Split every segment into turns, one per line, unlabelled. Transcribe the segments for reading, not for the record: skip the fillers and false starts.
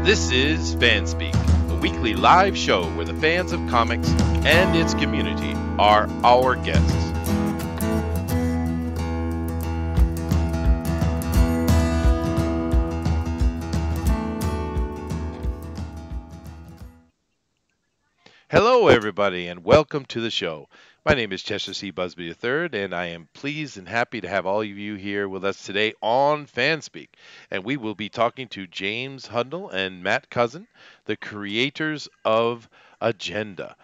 This is FanSpeak, a weekly live show where the fans of comics and its community are our guests. Hello, everybody, and welcome to the show. My name is Chester C. Busby III, and I am pleased and happy to have all of you here with us today on FanSpeak. And we will be talking to James Hudnall and Matt Cousin, the creators of Agenda.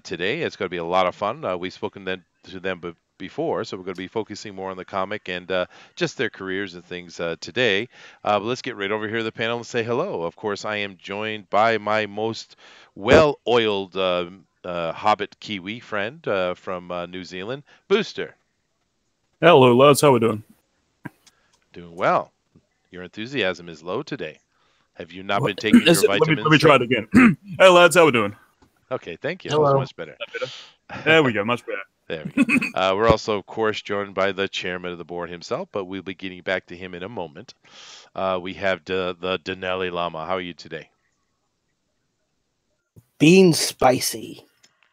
Today, it's going to be a lot of fun. We've spoken to them before, so we're going to be focusing more on the comic and just their careers and things today. But let's get right over here to the panel and say hello. Of course, I am joined by my most well-oiled Hobbit Kiwi friend from New Zealand, Booster.
Hello, lads. How we doing?
Doing well. Your enthusiasm is low today. Have you not been taking your vitamins?
Let me try it again. Hey, lads. How we doing?
Okay, thank you.
Hello.
That was much better.
There we go. Much better.
There we go. We're also, of course, joined by the chairman of the board himself, but we'll be getting back to him in a moment. We have the Denali Lama. How are you today?
Being spicy.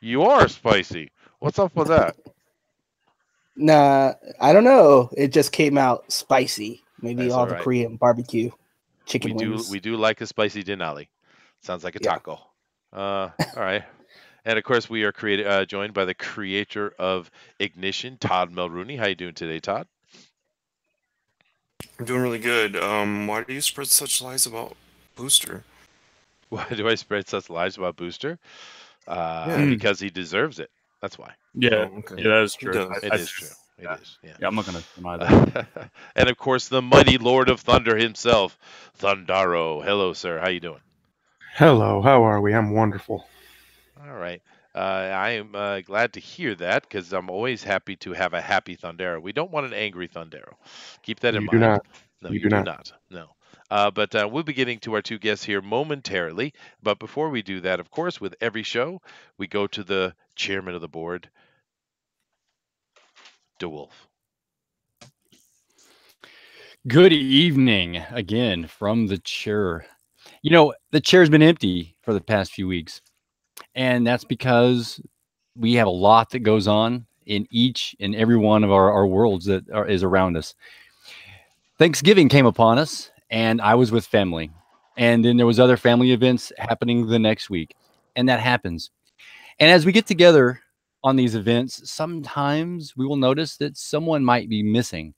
You are spicy. What's up with that?
Nah, I don't know. It just came out spicy. Maybe
That's
all
all
the
right.
Korean barbecue chicken wings.
We do like a spicy Denali. Sounds like a
Yeah.
taco. All right. And of course, we are joined by the creator of Ignition, Todd Mulrooney. How you doing today, Todd?
I'm doing really good. Why do you spread such lies about Booster?
Why do I spread such lies about Booster? Because he deserves it. That's why.
Yeah,
Oh, okay.
yeah, that is true.
does.
It is true. It is. Yeah.
Yeah, I'm not gonna deny that.
And of course, the mighty Lord of Thunder himself, Thundaro. Hello, sir. How you doing?
Hello, how are we? I'm wonderful.
All right. I am glad to hear that because I'm always happy to have a happy Thundero. We don't want an angry Thundero. Keep that in
You
mind.
do not.
No,
You
you
do
do
not.
not. No. But we'll be getting to our two guests here momentarily. But before we do that, of course, with every show, we go to the chairman of the board, DeWolf.
Good evening again from the chair. You know, the chair's been empty for the past few weeks, and that's because we have a lot that goes on in each and every one of our worlds that is around us. Thanksgiving came upon us, and I was with family, and then there was other family events happening the next week, and that happens. And as we get together on these events, sometimes we will notice that someone might be missing.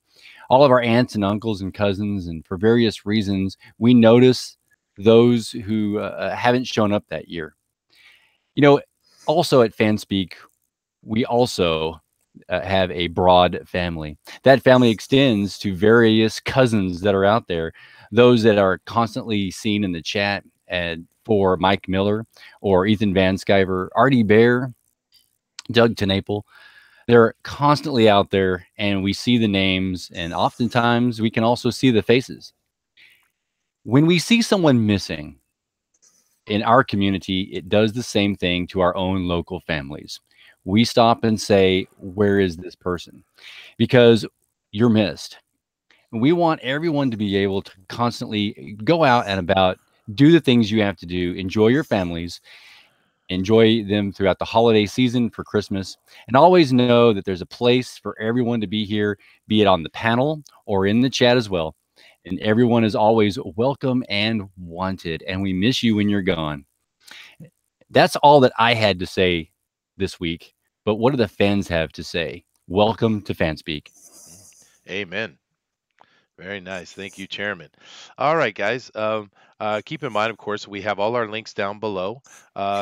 All of our aunts and uncles and cousins, and for various reasons, we notice those who haven't shown up that year. You know, also at FanSpeak, we also have a broad family. That family extends to various cousins that are out there, those that are constantly seen in the chat for Mike Miller or Ethan Van Sciver, Artie Bear, Doug Tenaple. They're constantly out there, and we see the names, and oftentimes we can also see the faces. When we see someone missing in our community, it does the same thing to our own local families. We stop and say, where is this person? Because you're missed. We want everyone to be able to constantly go out and about, do the things you have to do, enjoy your families, enjoy them throughout the holiday season for Christmas, and always know that there's a place for everyone to be here, be it on the panel or in the chat as well. And everyone is always welcome and wanted, and we miss you when you're gone. That's all that I had to say this week, but what do the fans have to say? Welcome to FanSpeak.
Amen. Very nice. Thank you, Chairman. All right, guys. Keep in mind, of course, we have all our links down below.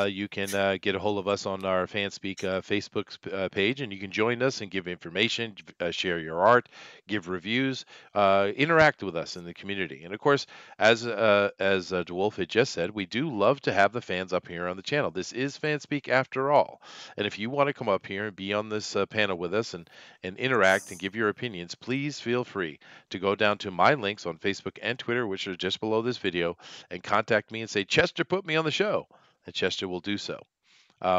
You can get a hold of us on our FanSpeak Facebook page, and you can join us and give information, share your art, give reviews, interact with us in the community. And of course, as DeWolf had just said, we do love to have the fans up here on the channel. This is FanSpeak after all. And if you want to come up here and be on this panel with us and interact and give your opinions, please feel free to go down to my links on Facebook and Twitter, which are just below this video, and contact me and say, Chester, put me on the show. And Chester will do so.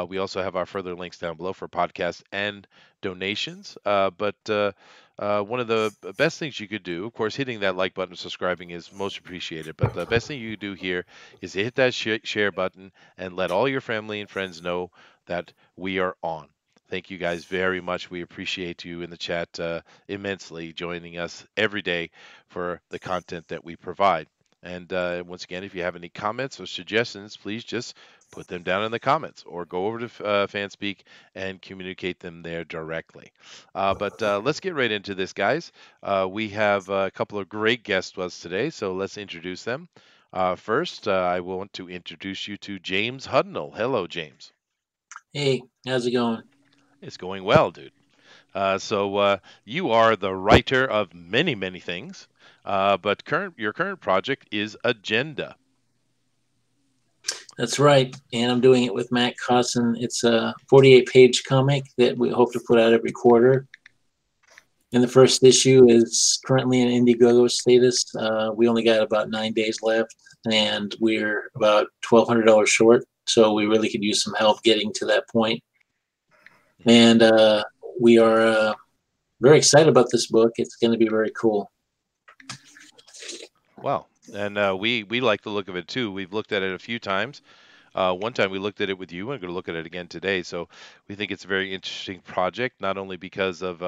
We also have our further links down below for podcasts and donations. But one of the best things you could do, of course, hitting that like button, subscribing is most appreciated. But the best thing you could do here is to hit that share button and let all your family and friends know that we are on. Thank you guys very much. We appreciate you in the chat immensely, joining us every day for the content that we provide. And once again, if you have any comments or suggestions, please just put them down in the comments or go over to FanSpeak and communicate them there directly. But let's get right into this, guys. We have a couple of great guests with us today, so let's introduce them. First, I want to introduce you to James Hudnall. Hello, James.
Hey, how's it going?
It's going well, dude. So you are the writer of many, many things, but your current project is Agenda.
That's right. And I'm doing it with Matt Cosson. It's a 48-page comic that we hope to put out every quarter. And the first issue is currently in Indiegogo status. We only got about 9 days left, and we're about $1,200 short. So we really could use some help getting to that point. And we are very excited about this book. It's going to be very cool.
Wow. And we like the look of it too. We've looked at it a few times. One time we looked at it with you. We're going to look at it again today. So we think it's a very interesting project, not only because of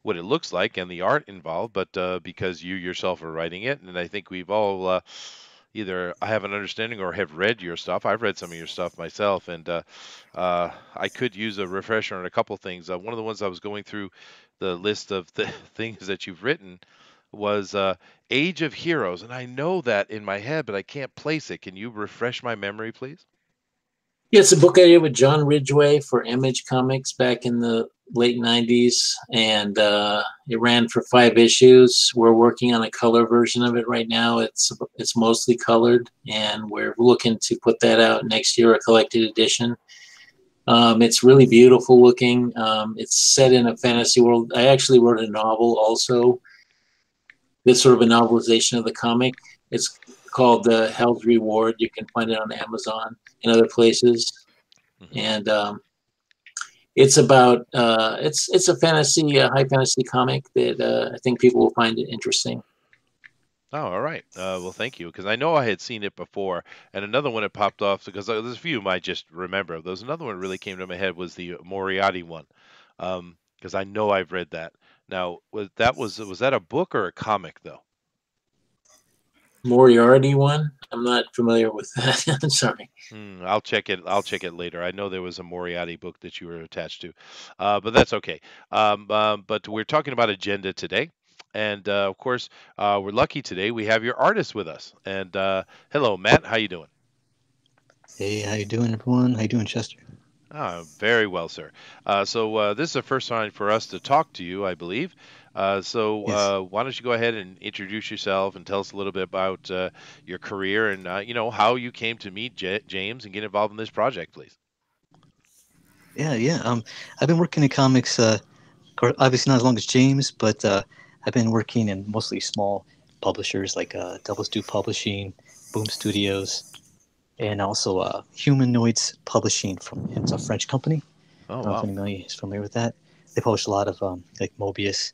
what it looks like and the art involved, but because you yourself are writing it. And I think we've all either I have an understanding or have read your stuff. I've read some of your stuff myself, and I could use a refresher on a couple things. One of the ones I was going through the list of the things that you've written was Age of Heroes, and I know that in my head, but I can't place it. Can you refresh my memory, please?
Yeah, it's a book I did with John Ridgway for Image Comics back in the late 90s, and it ran for 5 issues. We're working on a color version of it right now. It's mostly colored, and we're looking to put that out next year, a collected edition. It's really beautiful looking. It's set in a fantasy world. I actually wrote a novel also. It's sort of a novelization of the comic. It's called Hell's Reward. You can find it on Amazon and other places. And it's about it's a fantasy, high fantasy comic that I think people will find it interesting.
Oh, all right. Well, thank you, because I know I had seen it before, and another one that popped off because there's a few I just remember. There's another one that really came to my head was the Moriarty one, because I know I've read that. Now, was that a book or a comic though?
Moriarty one? I'm not familiar with that. I'm sorry.
I'll check it. I'll check it later. I know there was a Moriarty book that you were attached to, but that's okay. But we're talking about Agenda today, and of course, we're lucky today. We have your artist with us. And hello, Matt. How you doing?
Hey, how you doing, everyone? How you doing, Chester?
Very well, sir. So this is the first time for us to talk to you, I believe.
Yes.
Why don't you go ahead and introduce yourself and tell us a little bit about your career and how you came to meet James and get involved in this project, please.
Yeah. I've been working in comics, obviously not as long as James, but I've been working in mostly small publishers like Double Stew Publishing, Boom Studios, and also Humanoids Publishing. It's a French company.
Oh,
I don't know
wow.
if anybody is familiar with that. They publish a lot of like Mobius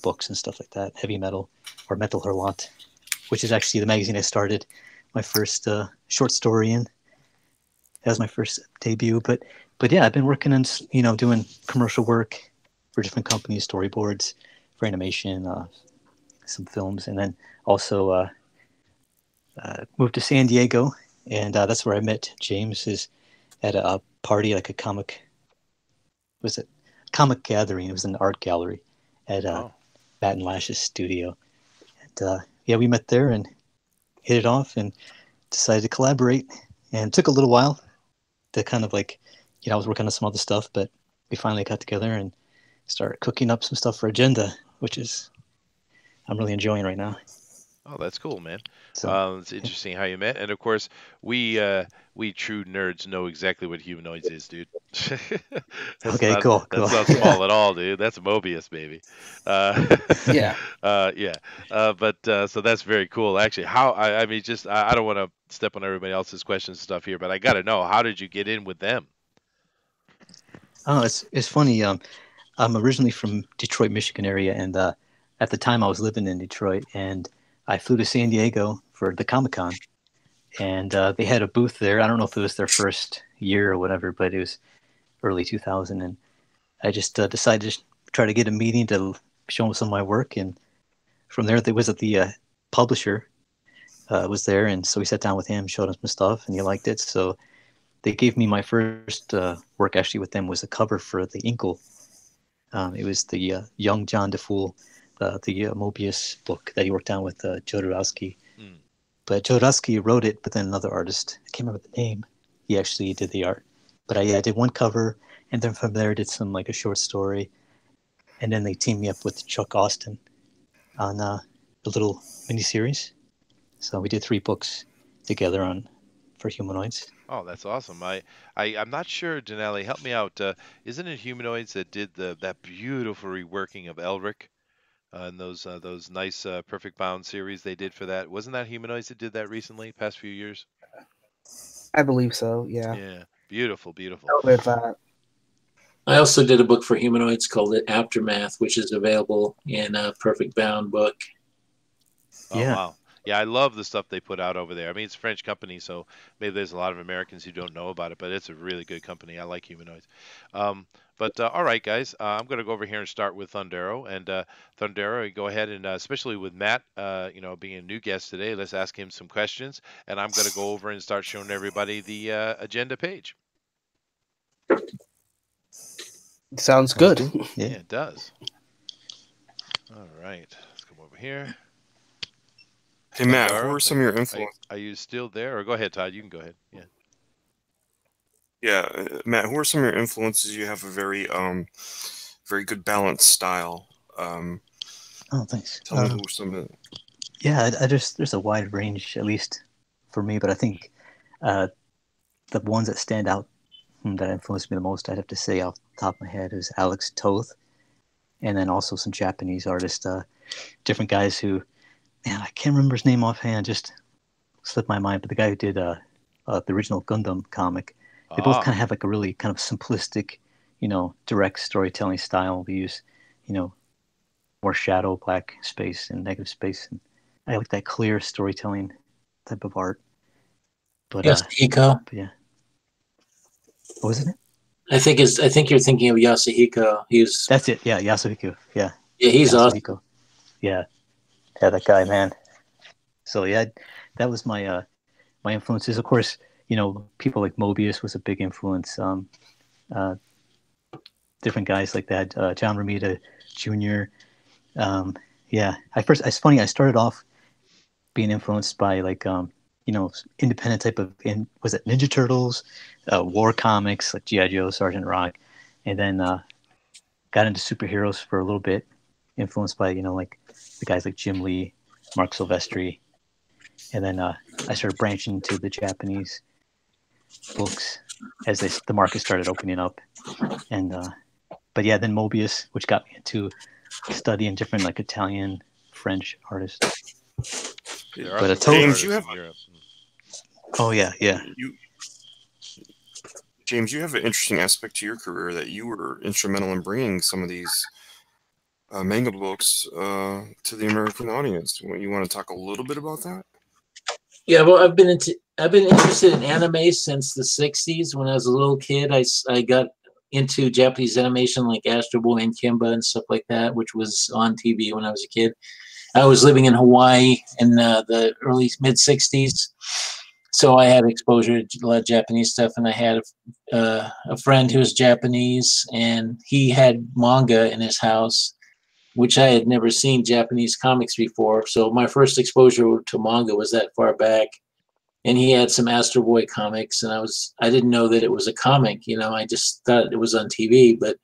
books and stuff like that, heavy metal or Metal Hurlant, which is actually the magazine I started my first short story in. That was my first debut. But yeah, I've been working on doing commercial work for different companies, storyboards for animation, some films, and then also moved to San Diego, and that's where I met James. Is at a party, like a comic gathering. It was an art gallery at Bat and Lash's studio. And yeah, we met there and hit it off and decided to collaborate. And it took a little while to kind of I was working on some other stuff, but we finally got together and started cooking up some stuff for Agenda, which I'm really enjoying right now.
Oh, that's cool, man.
So
It's interesting how you met, and of course, we we true nerds know exactly what humanoids is, dude. That's
okay,
not
cool,
that's
cool.
not
Yeah.
small at all, dude. That's Mobius, baby. Uh,
Yeah.
yeah. But so that's very cool. Actually, I mean, just I don't want to step on everybody else's questions and stuff here, but I got to know, how did you get in with them?
Oh, it's funny. I'm originally from Detroit, Michigan area, and at the time I was living in Detroit, and I flew to San Diego for the Comic Con, and they had a booth there. I don't know if it was their first year or whatever, but it was early 2000, and I just decided to try to get a meeting to show them some of my work, and from there, there was the publisher was there, and so we sat down with him, showed him some stuff, and he liked it. So they gave me my first work actually with them was a cover for the Inkle. It was the young John DeFool, the Mobius book that he worked on with Jodorowsky.
Mm.
But Jodorowsky wrote it, but then another artist, I can't remember the name, he actually did the art. But I did one cover, and then from there I did some like a short story, and then they teamed me up with Chuck Austin on a little miniseries. So we did 3 books together on for humanoids.
Oh, that's awesome. I'm not sure, Janelle, help me out. Isn't it Humanoids that did that beautiful reworking of Elric and those nice Perfect Bound series they did for that? Wasn't that Humanoids that did that recently, past few years?
I believe so. Yeah.
Yeah, beautiful, beautiful.
With
I also did a book for humanoids called The Aftermath, which is available in a Perfect Bound book.
Oh,
Yeah.
wow. Yeah, I love the stuff they put out over there. I mean, it's a French company, so maybe there's a lot of Americans who don't know about it, but it's a really good company. I like Humanoids. But all right, guys, I'm going to go over here and start with Thundero. And Thundero, go ahead and especially with Matt, being a new guest today, let's ask him some questions. And I'm going to go over and start showing everybody the agenda page.
sounds good.
Yeah,
Yeah.
it does. All right, let's come over here.
Hey Matt, who
Thundero,
are some of your influences?
are you still there? Or go ahead, Todd. You can go ahead. Yeah.
Yeah, Matt, who are some of your influences? You have a very good balanced style.
Oh, thanks.
Tell me who are some of.
Yeah, I just there's a wide range, at least for me, but I think the ones that stand out that influenced me the most, I'd have to say off the top of my head, is Alex Toth, and then also some Japanese artists, different guys who, man, I can't remember his name offhand, just slipped my mind, but the guy who did the original Gundam comic, they both kind of have like a really kind of simplistic, direct storytelling style. They use, more shadow, black space, and negative space, and I like that clear storytelling type of art. But
Yasuhiko.
but yeah, what was it?
I think you're thinking of Yasuhiko.
That's it. Yeah, Yasuhiko. Yeah,
He's awesome.
Yasuhiko. Yeah, that guy, man. So yeah, that was my my influences. Of course, people like Mobius was a big influence. Different guys like that, John Romita Jr. Yeah, it's funny. I started off being influenced by like independent type of was it Ninja Turtles, war comics like G.I. Joe, Sergeant Rock, and then got into superheroes for a little bit, influenced by like the guys like Jim Lee, Mark Silvestri, and then I started branching into the Japanese books as the market started opening up, and but yeah, then Mobius, which got me into studying different like Italian, French artists.
There are
But
some
James,
artists
you have
in Europe.
Oh yeah.
James, you have an interesting aspect to your career that you were instrumental in bringing some of these manga books to the American audience. You want to talk a little bit about that?
Yeah, well, I've been interested in anime since the '60s. When I was a little kid, I got into Japanese animation like Astro Boy and Kimba and stuff like that, which was on TV when I was a kid. I was living in Hawaii in the early mid '60s, so I had exposure to a lot of Japanese stuff. And I had a friend who was Japanese, and he had manga in his house, which I had never seen Japanese comics before. So my first exposure to manga was that far back. And he had some Astro Boy comics, and I didn't know that it was a comic, I just thought it was on TV. But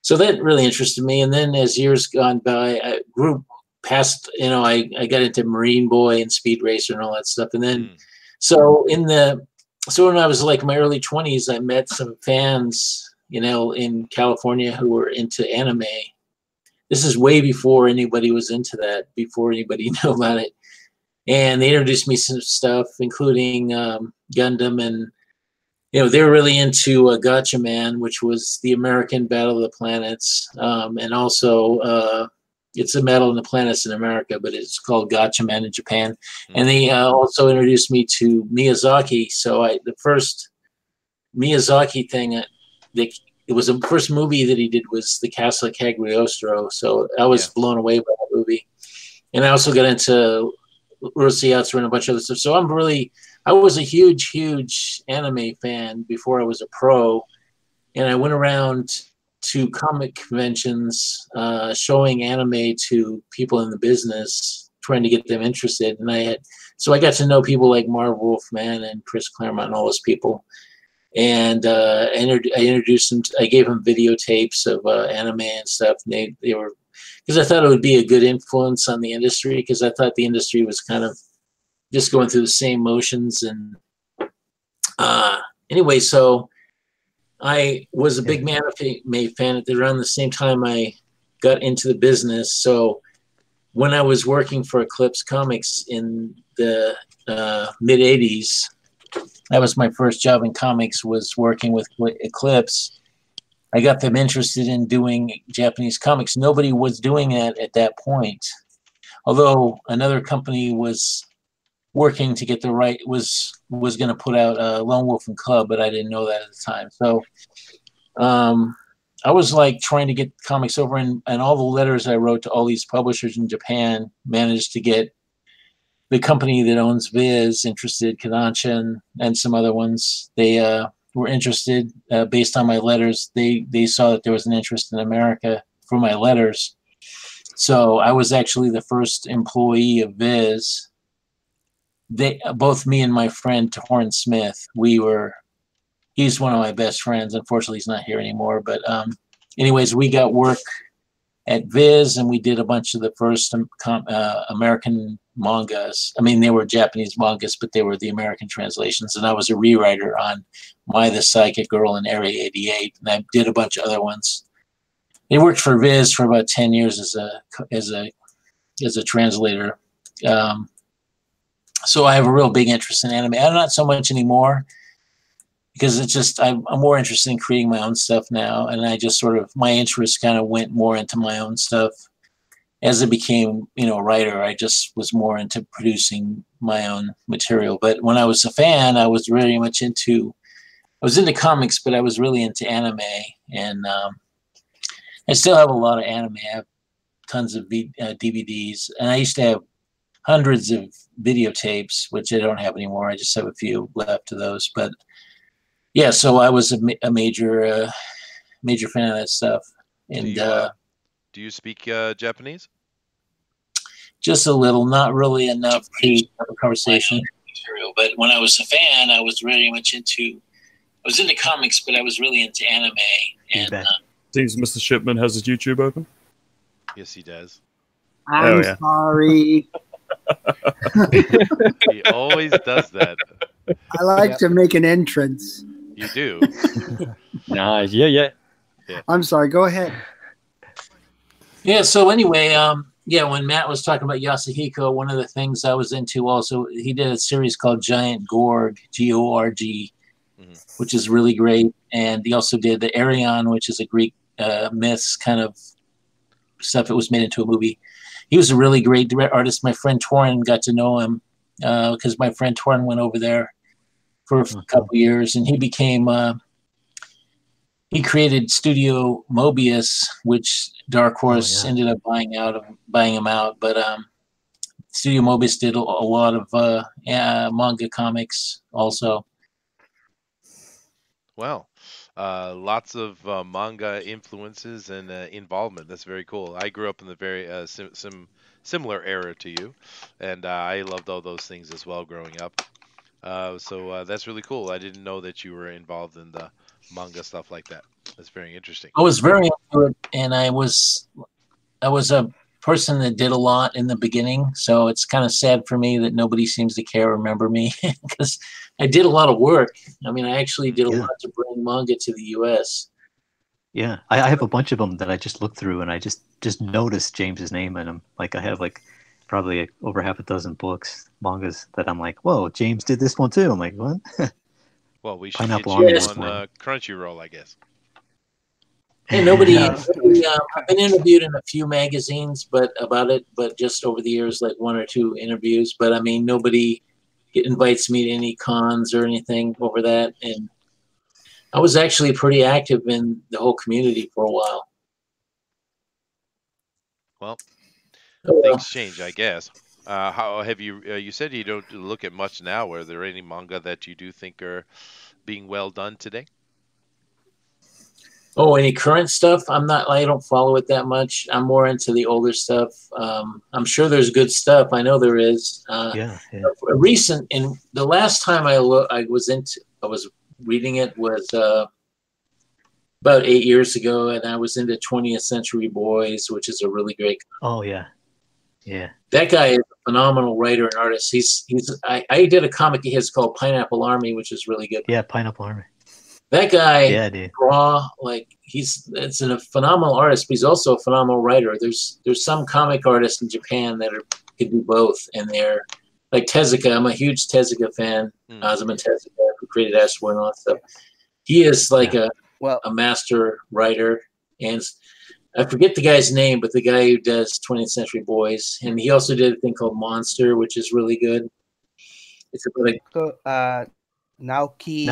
so that really interested me. And then as years gone by, I grew past, I got into Marine Boy and Speed Racer and all that stuff. And then, so when I was like in my early 20s, I met some fans, in California who were into anime. This is way before anybody was into that, before anybody knew about it. And they introduced me some stuff, including Gundam, and they were really into Gotcha Man, which was the American Battle of the Planets, and also it's a Battle of the Planets in America, but it's called Gotcha Man in Japan. And they also introduced me to Miyazaki. So the first Miyazaki thing, it was the first movie that he did was The Castle of Cagliostro. So I was blown away by that movie. And I also got into Urusei and a bunch of other stuff. So I was a huge, huge anime fan before I was a pro. And I went around to comic conventions, showing anime to people in the business, trying to get them interested. And so I got to know people like Marv Wolfman and Chris Claremont and all those people. And I introduced them. I gave them videotapes of anime and stuff. And they were, because I thought it would be a good influence on the industry, because I thought the industry was kind of just going through the same motions. And anyway, so I was a big anime fan at around the same time I got into the business. So when I was working for Eclipse Comics in the mid 80s, that was my first job in comics, was working with Eclipse. I got them interested in doing Japanese comics. Nobody was doing that at that point. Although another company was working to get was going to put out Lone Wolf and Cub, but I didn't know that at the time. So I was like trying to get comics over, and all the letters I wrote to all these publishers in Japan managed to get the company that owns Viz interested, Kodansha and some other ones. They were interested based on my letters. They saw that there was an interest in America for my letters. So I was actually the first employee of Viz. Both me and my friend Torrin Smith, he's one of my best friends. Unfortunately, he's not here anymore. But anyways, we got work at Viz, and we did a bunch of the first American mangas. I mean, they were Japanese mangas, but they were the American translations. And I was a rewriter on My the Psychic Girl and Area 88, and I did a bunch of other ones. I worked for Viz for about 10 years as a translator. So I have a real big interest in anime. I'm not so much anymore, because it's just I'm more interested in creating my own stuff now, and I just my interest kind of went more into my own stuff. As I became, a writer, I just was more into producing my own material. But when I was a fan, I was very much into comics, but I was really into anime, and I still have a lot of anime. I have tons of DVDs, and I used to have hundreds of videotapes, which I don't have anymore. I just have a few left of those. But yeah, so I was a major fan of that stuff. And
do you speak Japanese?
Just a little, not really enough to have a conversation. But when I was a fan, I was very much into comics, but I was really into anime. And
seems Mr. Shipman has his YouTube open.
Yes, he does.
I'm sorry.
He always does that.
I like to make an entrance.
You do.
Nice. Yeah.
I'm sorry. Go ahead.
Yeah. So anyway, when Matt was talking about Yasuhiko, one of the things I was into also, he did a series called Giant Gorg, Gorg, which is really great. And he also did the Arion, which is a Greek myths kind of stuff. It was made into a movie. He was a really great artist. My friend Torrin got to know him because my friend Torrin went over there for a couple of years, and he became he created Studio Mobius, which Dark Horse ended up buying him out. But Studio Mobius did a lot of manga comics also.
Wow. Lots of manga influences and involvement. That's very cool. I grew up in the very similar era to you, and I loved all those things as well growing up. So that's really cool. I didn't know that you were involved in the manga stuff like that. That's very interesting.
I was very into it, and I was person that did a lot in the beginning, so it's kind of sad for me that nobody seems to care or remember me because I did a lot of work. I mean, I actually did a lot to bring manga to the U.S.
Yeah, I have a bunch of them that I just looked through, and I just noticed James's name in them. Like I have like probably over half a dozen books, mangas that I'm like, whoa, James did this one too. I'm like, what?
Well, we should
Pineapple
get you
Army
on Crunchyroll, I guess.
And nobody, I've been interviewed in a few magazines, but just over the years, like 1 or 2 interviews. But I mean, nobody invites me to any cons or anything over that. And I was actually pretty active in the whole community for a while.
Well, things change, I guess. How have you? You said you don't look at much now. Are there any manga that you do think are being well done today?
Oh, any current stuff? I don't follow it that much. I'm more into the older stuff. I'm sure there's good stuff. I know there is.
Yeah.
The last time I was reading it was about 8 years ago, and I was into 20th Century Boys, which is a really great.
Oh yeah.
That guy is a phenomenal writer and artist. I did a comic of his called Pineapple Army, which is really good.
Yeah, Pineapple Army.
That guy,
dude.
It's a phenomenal artist, but he's also a phenomenal writer. There's some comic artists in Japan that can do both, and they're like Tezuka. I'm a huge Tezuka fan. Azuma Tezuka, who created Astro Boy and all that stuff. He is like a master writer, and I forget the guy's name, but the guy who does 20th Century Boys, and he also did a thing called Monster, which is really good. It's about
Naoki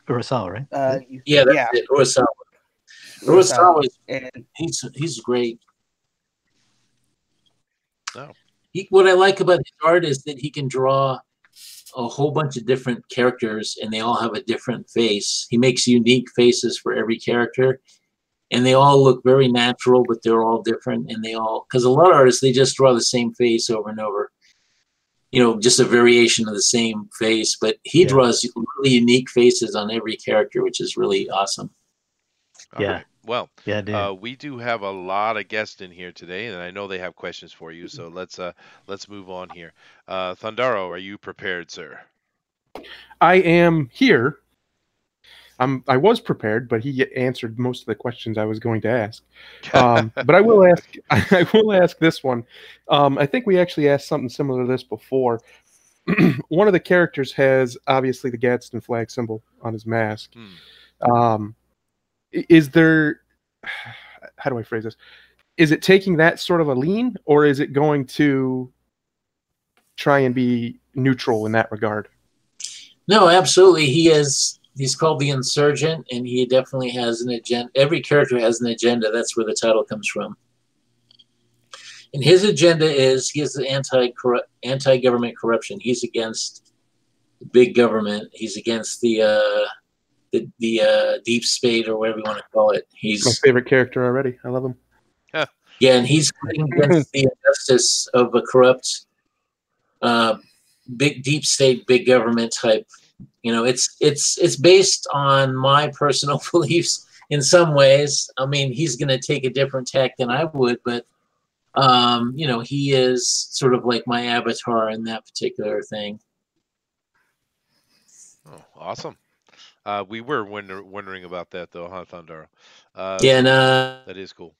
Urasawa, right?
That's it. Urasawa, he's great.
Oh.
What I like about his art is that he can draw a whole bunch of different characters, and they all have a different face. He makes unique faces for every character, and they all look very natural, but they're all different, and because a lot of artists, they just draw the same face over and over. Just a variation of the same face, but he draws really unique faces on every character, which is really awesome.
All right. Well,
dude.
We do have a lot of guests in here today, and I know they have questions for you. So let's move on here. Thundaro, are you prepared, sir?
I am here. I was prepared, but he answered most of the questions I was going to ask. But I will ask. I will ask this one. I think we actually asked something similar to this before. One of the characters has obviously the Gadsden flag symbol on his mask. Is there? How do I phrase this? Is it taking that sort of a lean, or is it going to try and be neutral in that regard?
No, absolutely. He's called the Insurgent, and he definitely has an agenda. Every character has an agenda. That's where the title comes from. And his agenda is he is the anti-government corruption. He's against big government. He's against the deep state, or whatever you want to call it. He's
my favorite character already. I love him.
Yeah, and he's fighting against the injustice of a corrupt, big deep state, big government type. It's based on my personal beliefs in some ways. I mean, he's going to take a different tack than I would, but he is sort of like my avatar in that particular thing.
Oh, awesome. We were wondering about that, though, huh, Thundaro? That is cool.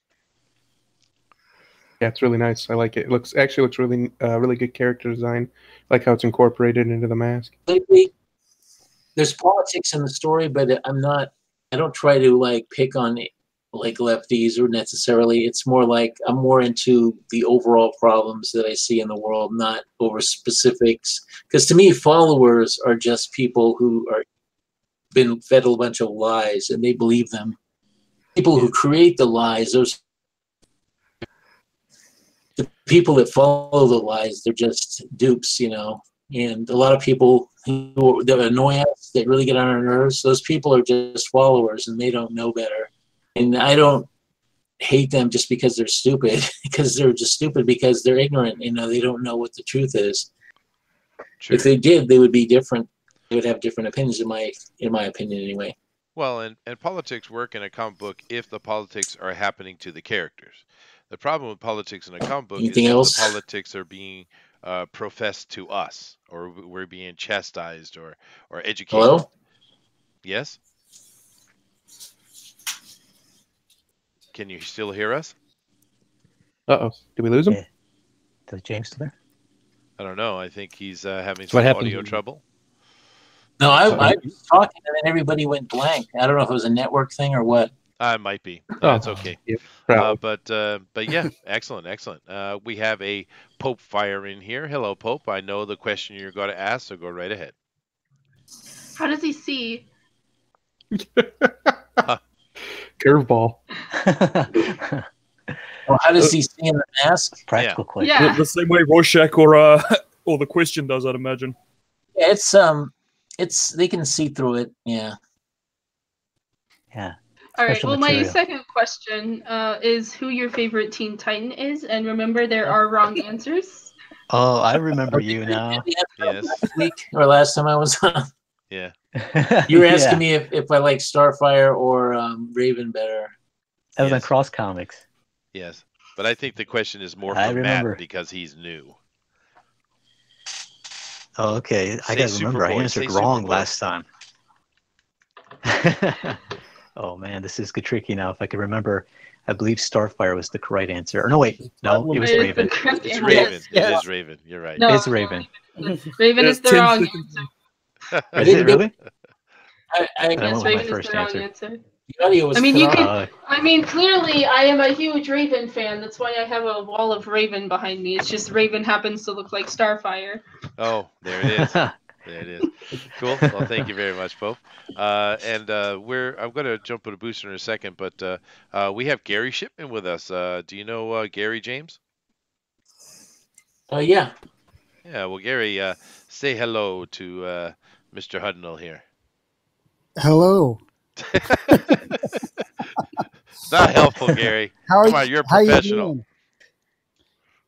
Yeah, it's really nice. I like it. It looks really really good character design. I like how it's incorporated into the mask.
There's politics in the story, but I don't try to pick on lefties or necessarily. It's more like I'm more into the overall problems that I see in the world, not over specifics. Because to me, followers are just people who are been fed a bunch of lies and they believe them. People who create the lies, the people that follow the lies, they're just dupes, And a lot of people that annoy us, that really get on our nerves, those people are just followers and they don't know better. And I don't hate them just because they're stupid, because they're just stupid because they're ignorant. They don't know what the truth is. Sure. If they did, they would be different. They would have different opinions, in my opinion, anyway.
Well, and politics work in a comic book if the politics are happening to the characters. The problem with politics in a comic book
Anything
is
else?
the politics are being professed to us, or we're being chastised or educated.
Hello?
Yes? Can you still hear us?
Uh-oh. Did we lose him?
Yeah. Is James still there?
I don't know. I think he's having
what
some
happens
audio
when-
trouble.
No, I was talking and then everybody went blank. I don't know if it was a network thing or what.
It might be.
Oh.
That's okay.
Yep, probably.
But yeah, excellent. We have a Pope fire in here. Hello, Pope. I know the question you're going to ask, so go right ahead.
How does he see?
Curveball.
Well, how does he see in the mask?
Practical question.
Yeah.
The same way Rorschach or the question does, I'd imagine.
Yeah, it's they can see through it. Yeah.
Yeah.
All right.
Special
Well, my
material.
second question is who your favorite Teen Titan is, and remember there are wrong answers.
Oh, I remember you now.
Yes.
Last week or last time I was on,
Yeah.
you were asking
Yeah.
me if I like Starfire or Raven better.
That was on
Yes.
Cross Comics.
Yes. But I think the question is more
I
for
remember.
Matt because he's new.
Oh, okay. I
Say
gotta remember. I
Superboy.
answered
Say
wrong
Superboy.
last time. Oh man, this is tricky now. If I could remember, I believe Starfire was the right answer. Or no, wait, no, it was
It is
Raven.
the correct
It's
answer.
Raven.
Yes.
It is Raven. You're right.
No,
It's Raven.
Raven
Yes,
is the
10
wrong
seconds.
answer.
I
Is
didn't
it
get-
really?
I
I went
Yes,
with my
Raven is
first
the wrong
answer.
answer.
the audio was.
I mean, you
phenomenal.
can. I mean, clearly, I am a huge Raven fan. That's why I have a wall of Raven behind me. It's just Raven happens to look like Starfire.
Oh, there it is. There it is. Cool. Well, thank you very much, Pope. I'm going to jump with a booster in a second, but we have Gary Shipman with us. Do you know Gary James?
Yeah.
Yeah. Well, Gary, say hello to Mr. Hudnall here.
Hello.
Not helpful, Gary.
How are
Come
you?
on, you're a
how you
professional.
doing?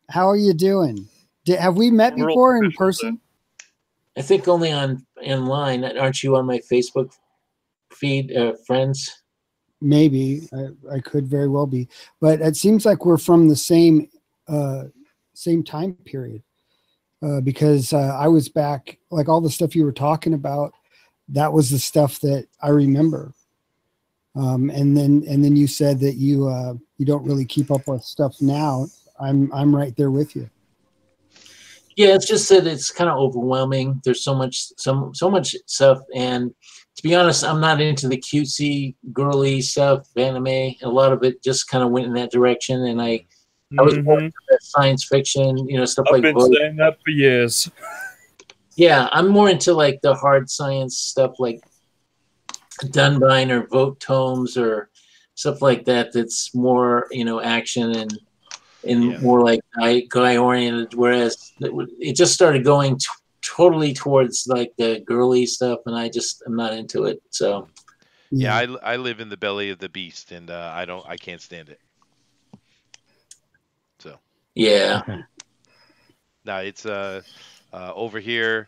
How are you doing? Have we met
We're all
before in
professionals,
person?
I think only online. Aren't you on my Facebook feed, friends?
Maybe I could very well be, but it seems like we're from the same time period because I was back, like all the stuff you were talking about. That was the stuff that I remember. And then you said that you don't really keep up with stuff now. I'm right there with you.
Yeah, it's just that it's kind of overwhelming. There's so much stuff, and to be honest, I'm not into the cutesy, girly stuff, anime. A lot of it just kind of went in that direction, and I was more into that science fiction, stuff
I've
like
been
Vogue.
saying that for years.
Yeah, I'm more into like the hard science stuff, like Dunbine or Vote Tomes or stuff like that. That's more, action and more like guy oriented. Whereas it just started going totally towards like the girly stuff, and I'm not into it. So
Yeah, I live in the belly of the beast, and I can't stand it. So
yeah.
no, it's over here.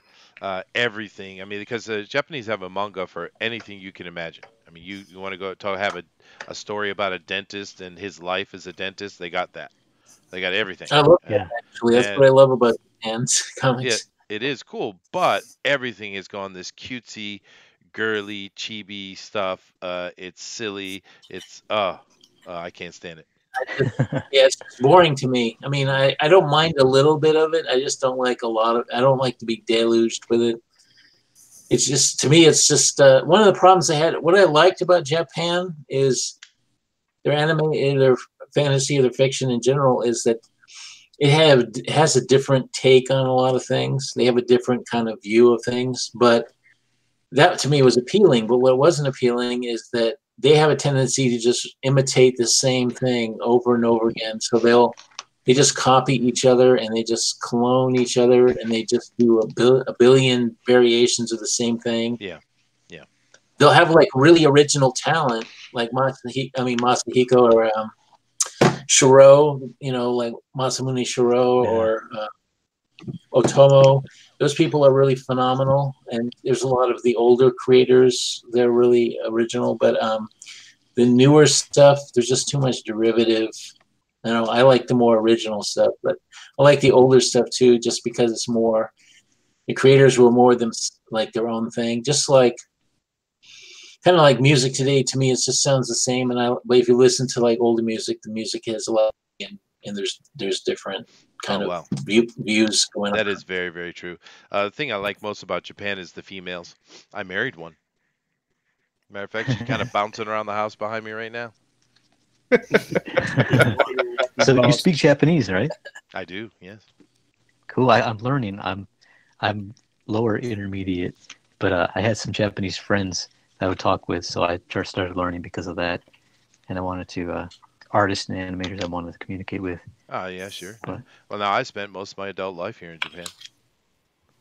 Everything. I mean, because the Japanese have a manga for anything you can imagine. I mean, you want to have a story about a dentist and his life as a dentist. They got that. They got everything.
I love that, actually. That's what I love about Japan's comics.
Yeah, it is cool, but everything has gone this cutesy, girly, chibi stuff. It's silly. It's I can't stand it.
Yeah, it's boring to me. I mean, I don't mind a little bit of it. I just don't like a lot of. I don't like to be deluged with it. It's just, to me, it's just one of the problems I had. What I liked about Japan is their anime, their fantasy, their fiction in general, is that it has a different take on a lot of things. They have a different kind of view of things, but that to me was appealing. But what wasn't appealing is that they have a tendency to just imitate the same thing over and over again. So they just copy each other and they just clone each other and they just do a billion variations of the same thing.
Yeah.
They'll have like really original talent, like Masahiko or Shiro, like Masamune Shiro or Otomo. Those people are really phenomenal, and there's a lot of the older creators. They're really original, but the newer stuff, there's just too much derivative. know, I like the more original stuff, but I like the older stuff too, just because it's more. The creators were more them like their own thing, just like kind of like music today. To me, it just sounds the same. But if you listen to like older music, the music has a lot, and there's different kind of views going on.
That is very, very true. The thing I like most about Japan is the females. I married one. Matter of fact, she's kind of bouncing around the house behind me right now.
So you speak Japanese, right?
I do, yes.
Cool. I'm learning. I'm lower intermediate, but I had some Japanese friends that I would talk with, so I just started learning because of that. And I wanted to artists and animators I wanted to communicate with.
Oh, yeah, sure.
But,
well, now I spent most of my adult life here in Japan.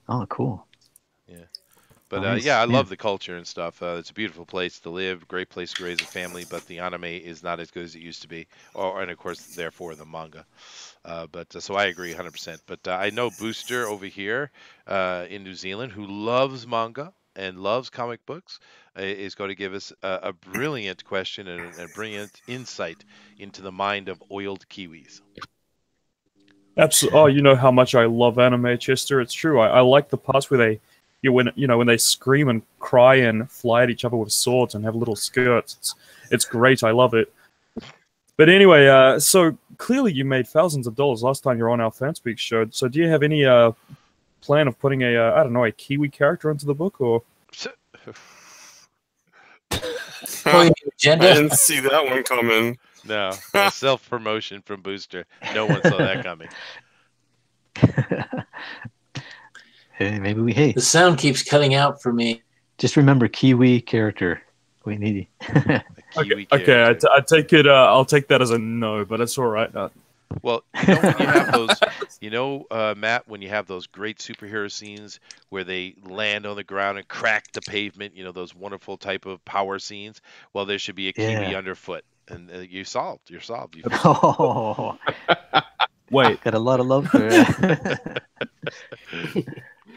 Oh, cool.
Yeah. But
Nice.
yeah, I love the culture and stuff. It's a beautiful place to live, great place to raise a family, but the anime is not as good as it used to be. And of course, therefore, the manga. So I agree 100%. But I know Booster over here in New Zealand, who loves manga and loves comic books, is going to give us a brilliant question and a brilliant insight into the mind of oiled kiwis.
Absolutely. Oh, you know how much I love anime, Chester. It's true. I like the parts where they, when they scream and cry and fly at each other with swords and have little skirts. It's great. I love it. But anyway, so clearly you made thousands of dollars last time you were on our FanSpeak show. So do you have any plan of putting a Kiwi character into the book, or?
I didn't see that one coming.
No, self-promotion from Booster. No one saw that coming.
Hey, maybe
the sound keeps cutting out for me.
Just remember Kiwi character. We need
Okay, I take it. I'll take that as a no, but it's all right.
Well, when you have those, Matt, when you have those great superhero scenes where they land on the ground and crack the pavement, those wonderful type of power scenes. Well, there should be a Kiwi underfoot, and you're solved.
Oh,
wait,
got a lot of love for it.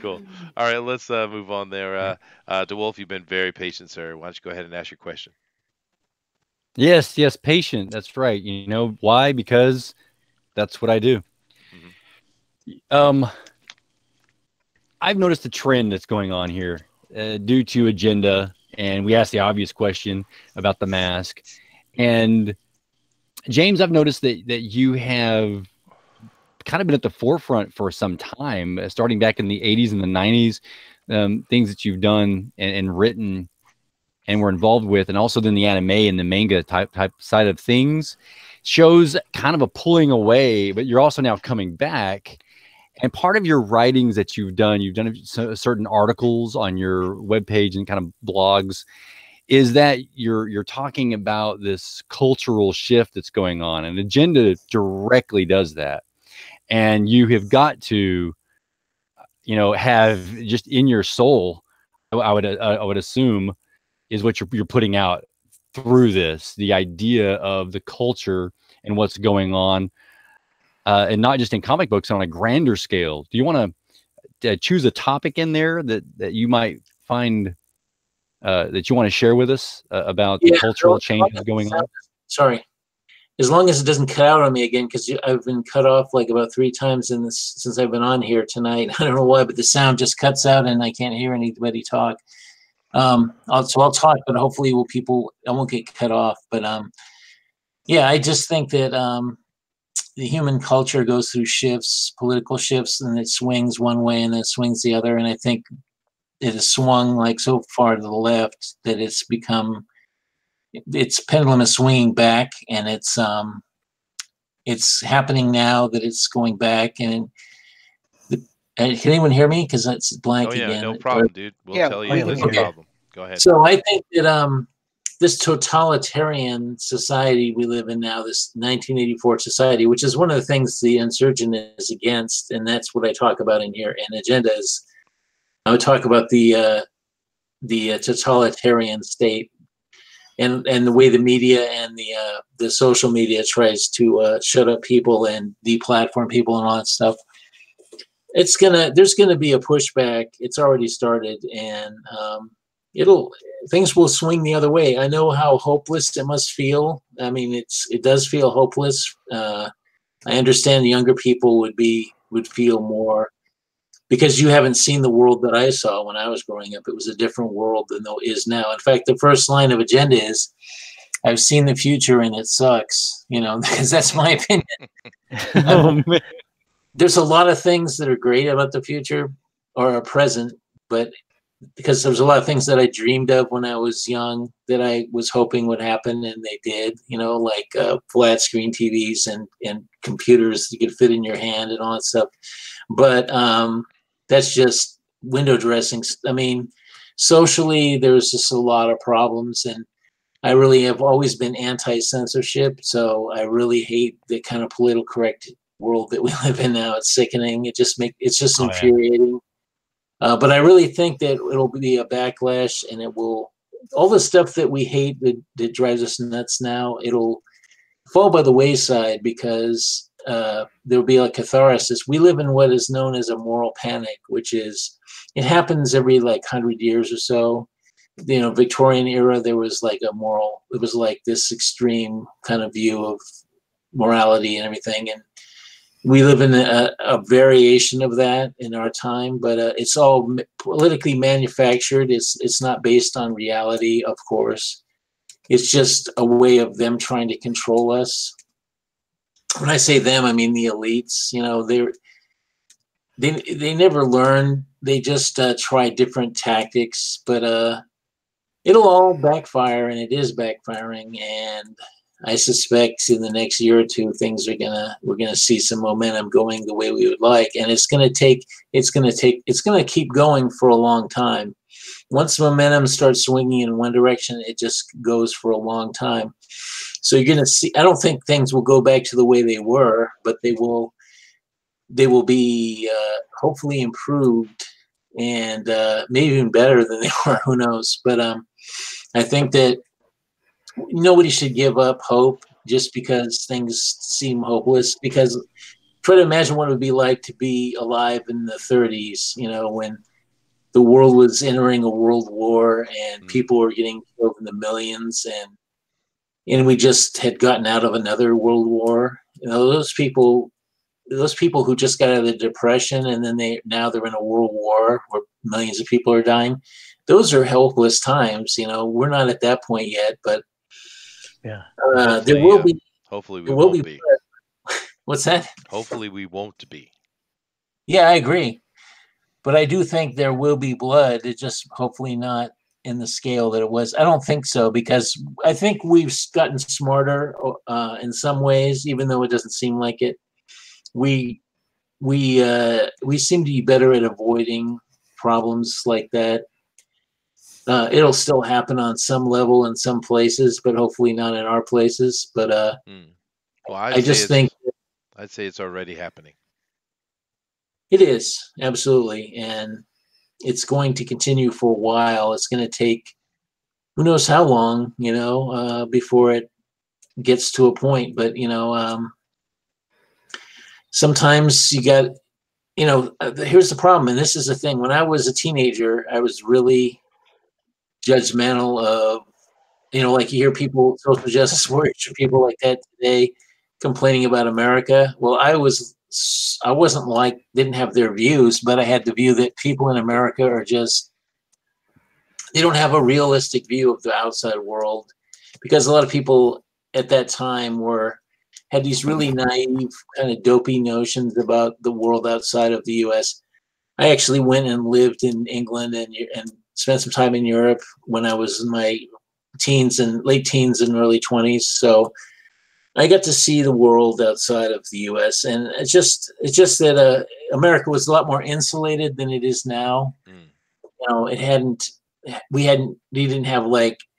Cool. All right, let's move on there. DeWolf, you've been very patient, sir. Why don't you go ahead and ask your question?
Yes, patient. That's right. You know why? Because that's what I do. Mm-hmm. I've noticed a trend that's going on here due to agenda, and we asked the obvious question about the mask. And James, I've noticed that you have kind of been at the forefront for some time, starting back in the 80s and the 90s, things that you've done and written and were involved with, and also then the anime and the manga type side of things, shows kind of a pulling away, but you're also now coming back. And part of your writings that you've done certain articles on your webpage and kind of blogs, is that you're talking about this cultural shift that's going on, and Agenda directly does that. And you have got to, have just in your soul, I would assume, is what you're putting out through this, the idea of the culture and what's going on, and not just in comic books, on a grander scale. Do you want to choose a topic in there that you might find that you want to share with us about the cultural changes going on?
Sorry. As long as it doesn't cut out on me again, because I've been cut off like about 3 times since I've been on here tonight. I don't know why, but the sound just cuts out and I can't hear anybody talk. I'll talk, but hopefully I won't get cut off. But yeah, I just think that the human culture goes through shifts, political shifts, and it swings one way and then it swings the other. And I think it has swung like so far to the left that it's pendulum is swinging back, and it's happening now that it's going back. And can anyone hear me? Because it's blank again.
No problem, dude. We'll tell you there's no problem. Go ahead.
So I think that this totalitarian society we live in now, this 1984 society, which is one of the things the insurgent is against, and that's what I talk about in here. And Agenda is, I would talk about the totalitarian state. And the way the media and the social media tries to shut up people and deplatform people and all that stuff, there's gonna be a pushback. It's already started, and things will swing the other way. I know how hopeless it must feel. I mean, it does feel hopeless. I understand younger people would feel more, because you haven't seen the world that I saw when I was growing up. It was a different world than it is now. In fact, the first line of agenda is, I've seen the future and it sucks, because that's my opinion.
Oh, man.
There's a lot of things that are great about the future or are present, but because there's a lot of things that I dreamed of when I was young that I was hoping would happen, and they did, like flat screen TVs and computers that you could fit in your hand and all that stuff. But that's just window dressing. I mean, socially, there's just a lot of problems, and I really have always been anti-censorship, so I really hate the kind of political correct world that we live in now. It's sickening. It's just infuriating. But I really think that it'll be a backlash, and all the stuff that we hate that drives us nuts now, it'll fall by the wayside, because there'll be a catharsis. We live in what is known as a moral panic, which is, it happens every 100 years or so. Victorian era, there was it was like this extreme kind of view of morality and everything. And we live in a variation of that in our time, but it's all politically manufactured. It's not based on reality, of course. It's just a way of them trying to control us. When I say them, I mean the elites. They never learn. They just try different tactics, but it'll all backfire, and it is backfiring. And I suspect in the next year or two, we're gonna see some momentum going the way we would like, and it's gonna keep going for a long time. Once momentum starts swinging in one direction, it just goes for a long time. So you're gonna see. I don't think things will go back to the way they were, but they will be hopefully improved, and maybe even better than they were. Who knows? But I think that nobody should give up hope just because things seem hopeless. Because try to imagine what it would be like to be alive in the 30s, when the world was entering a world war and people were getting killed in the millions, and we just had gotten out of another world war. Those people who just got out of the Depression, and then now they're in a world war where millions of people are dying. Those are helpless times. We're not at that point yet, but
yeah,
there will be.
Hopefully, we won't be.
What's that?
Hopefully, we won't be.
Yeah, I agree, but I do think there will be blood. It's just hopefully not in the scale that it was. I don't think so, because I think we've gotten smarter in some ways, even though it doesn't seem like it. We seem to be better at avoiding problems like that. It'll still happen on some level in some places, but hopefully not in our places. But
well,
I'd say
it's already happening.
It is, absolutely, and it's going to continue for a while. It's going to take who knows how long, before it gets to a point. But sometimes you got, here's the problem, and this is the thing. When I was a teenager, I was really judgmental of, like you hear people, social justice warriors, people like that today complaining about America. Well, I wasn't didn't have their views, but I had the view that people in America are they don't have a realistic view of the outside world, because a lot of people at that time had these really naive, kind of dopey notions about the world outside of the U.S. I actually went and lived in England and spent some time in Europe when I was in my late teens and early 20s. So I got to see the world outside of the U.S. And it's just that America was a lot more insulated than it is now. We didn't have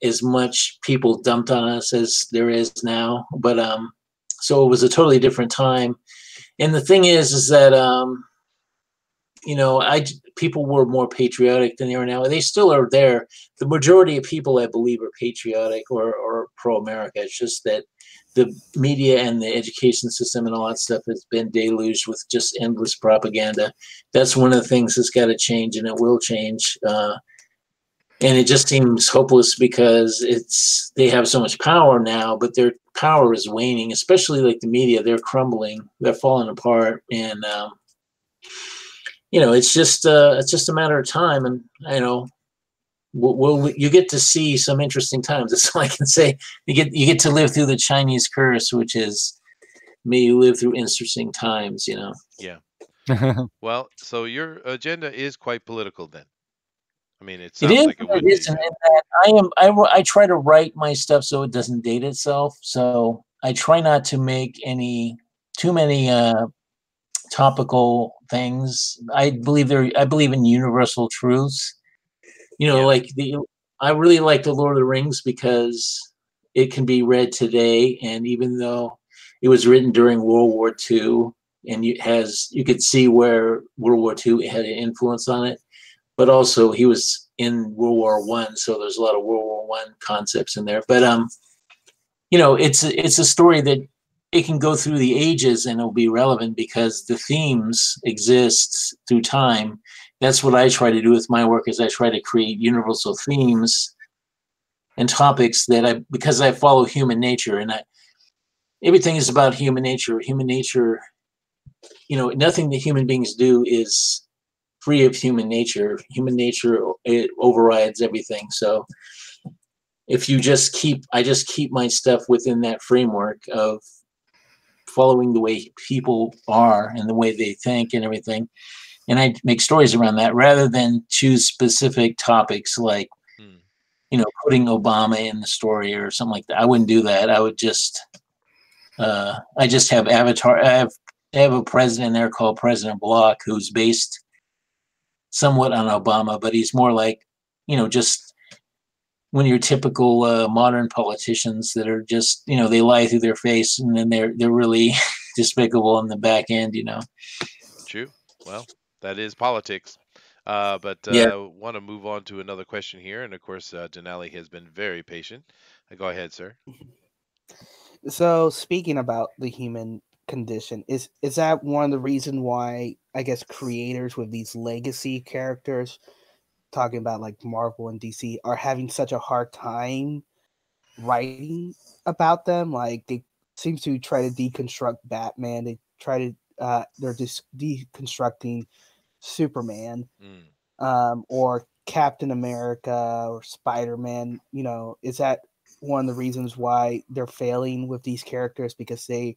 as much people dumped on us as there is now. But so it was a totally different time. And the thing is that people were more patriotic than they are now. They still are there. The majority of people, I believe, are patriotic or pro-America. It's just that the media and the education system and all that stuff has been deluged with just endless propaganda. That's one of the things that's got to change, and it will change. And it just seems hopeless because they have so much power now, but their power is waning, especially like the media. They're crumbling, they're falling apart, and it's just a matter of time. And you get to see some interesting times. That's all I can say. You get to live through the Chinese curse, which is may you live through interesting times.
Yeah. Well, so your agenda is quite political then. I mean, it
It
sounds
is.
like it would
It
be.
is, and that I try to write my stuff so it doesn't date itself. So I try not to make too many topical things. I believe in universal truths. Like I really like the Lord of the Rings because it can be read today, and even though it was written during World War II, and you could see where World War II had an influence on it, but also he was in World War One, so there's a lot of World War One concepts in there. But it's a story that it can go through the ages and it'll be relevant because the themes exist through time. That's what I try to do with my work, is I try to create universal themes and topics because I follow human nature, and everything is about human nature. Human nature, nothing that human beings do is free of human nature. Human nature, it overrides everything. So if I just keep my stuff within that framework of following the way people are and the way they think and everything. And I make stories around that rather than choose specific topics like, putting Obama in the story or something like that. I wouldn't do that. I would just, I just have avatar. I have a president there called President Block, who's based somewhat on Obama, but he's more like, just one of your typical modern politicians that are just, they lie through their face, and then they're really despicable in the back end.
True. Well, that is politics. But
Yeah.
want to move on to another question here, and of course, Denali has been very patient. Go ahead, sir.
So speaking about the human condition, is that one of the reasons why I guess creators with these legacy characters, talking about like Marvel and DC, are having such a hard time writing about them? Like they seem to try to deconstruct Batman. They try to they're just deconstructing Superman, or Captain America or Spider-Man. Is that one of the reasons why they're failing with these characters, because they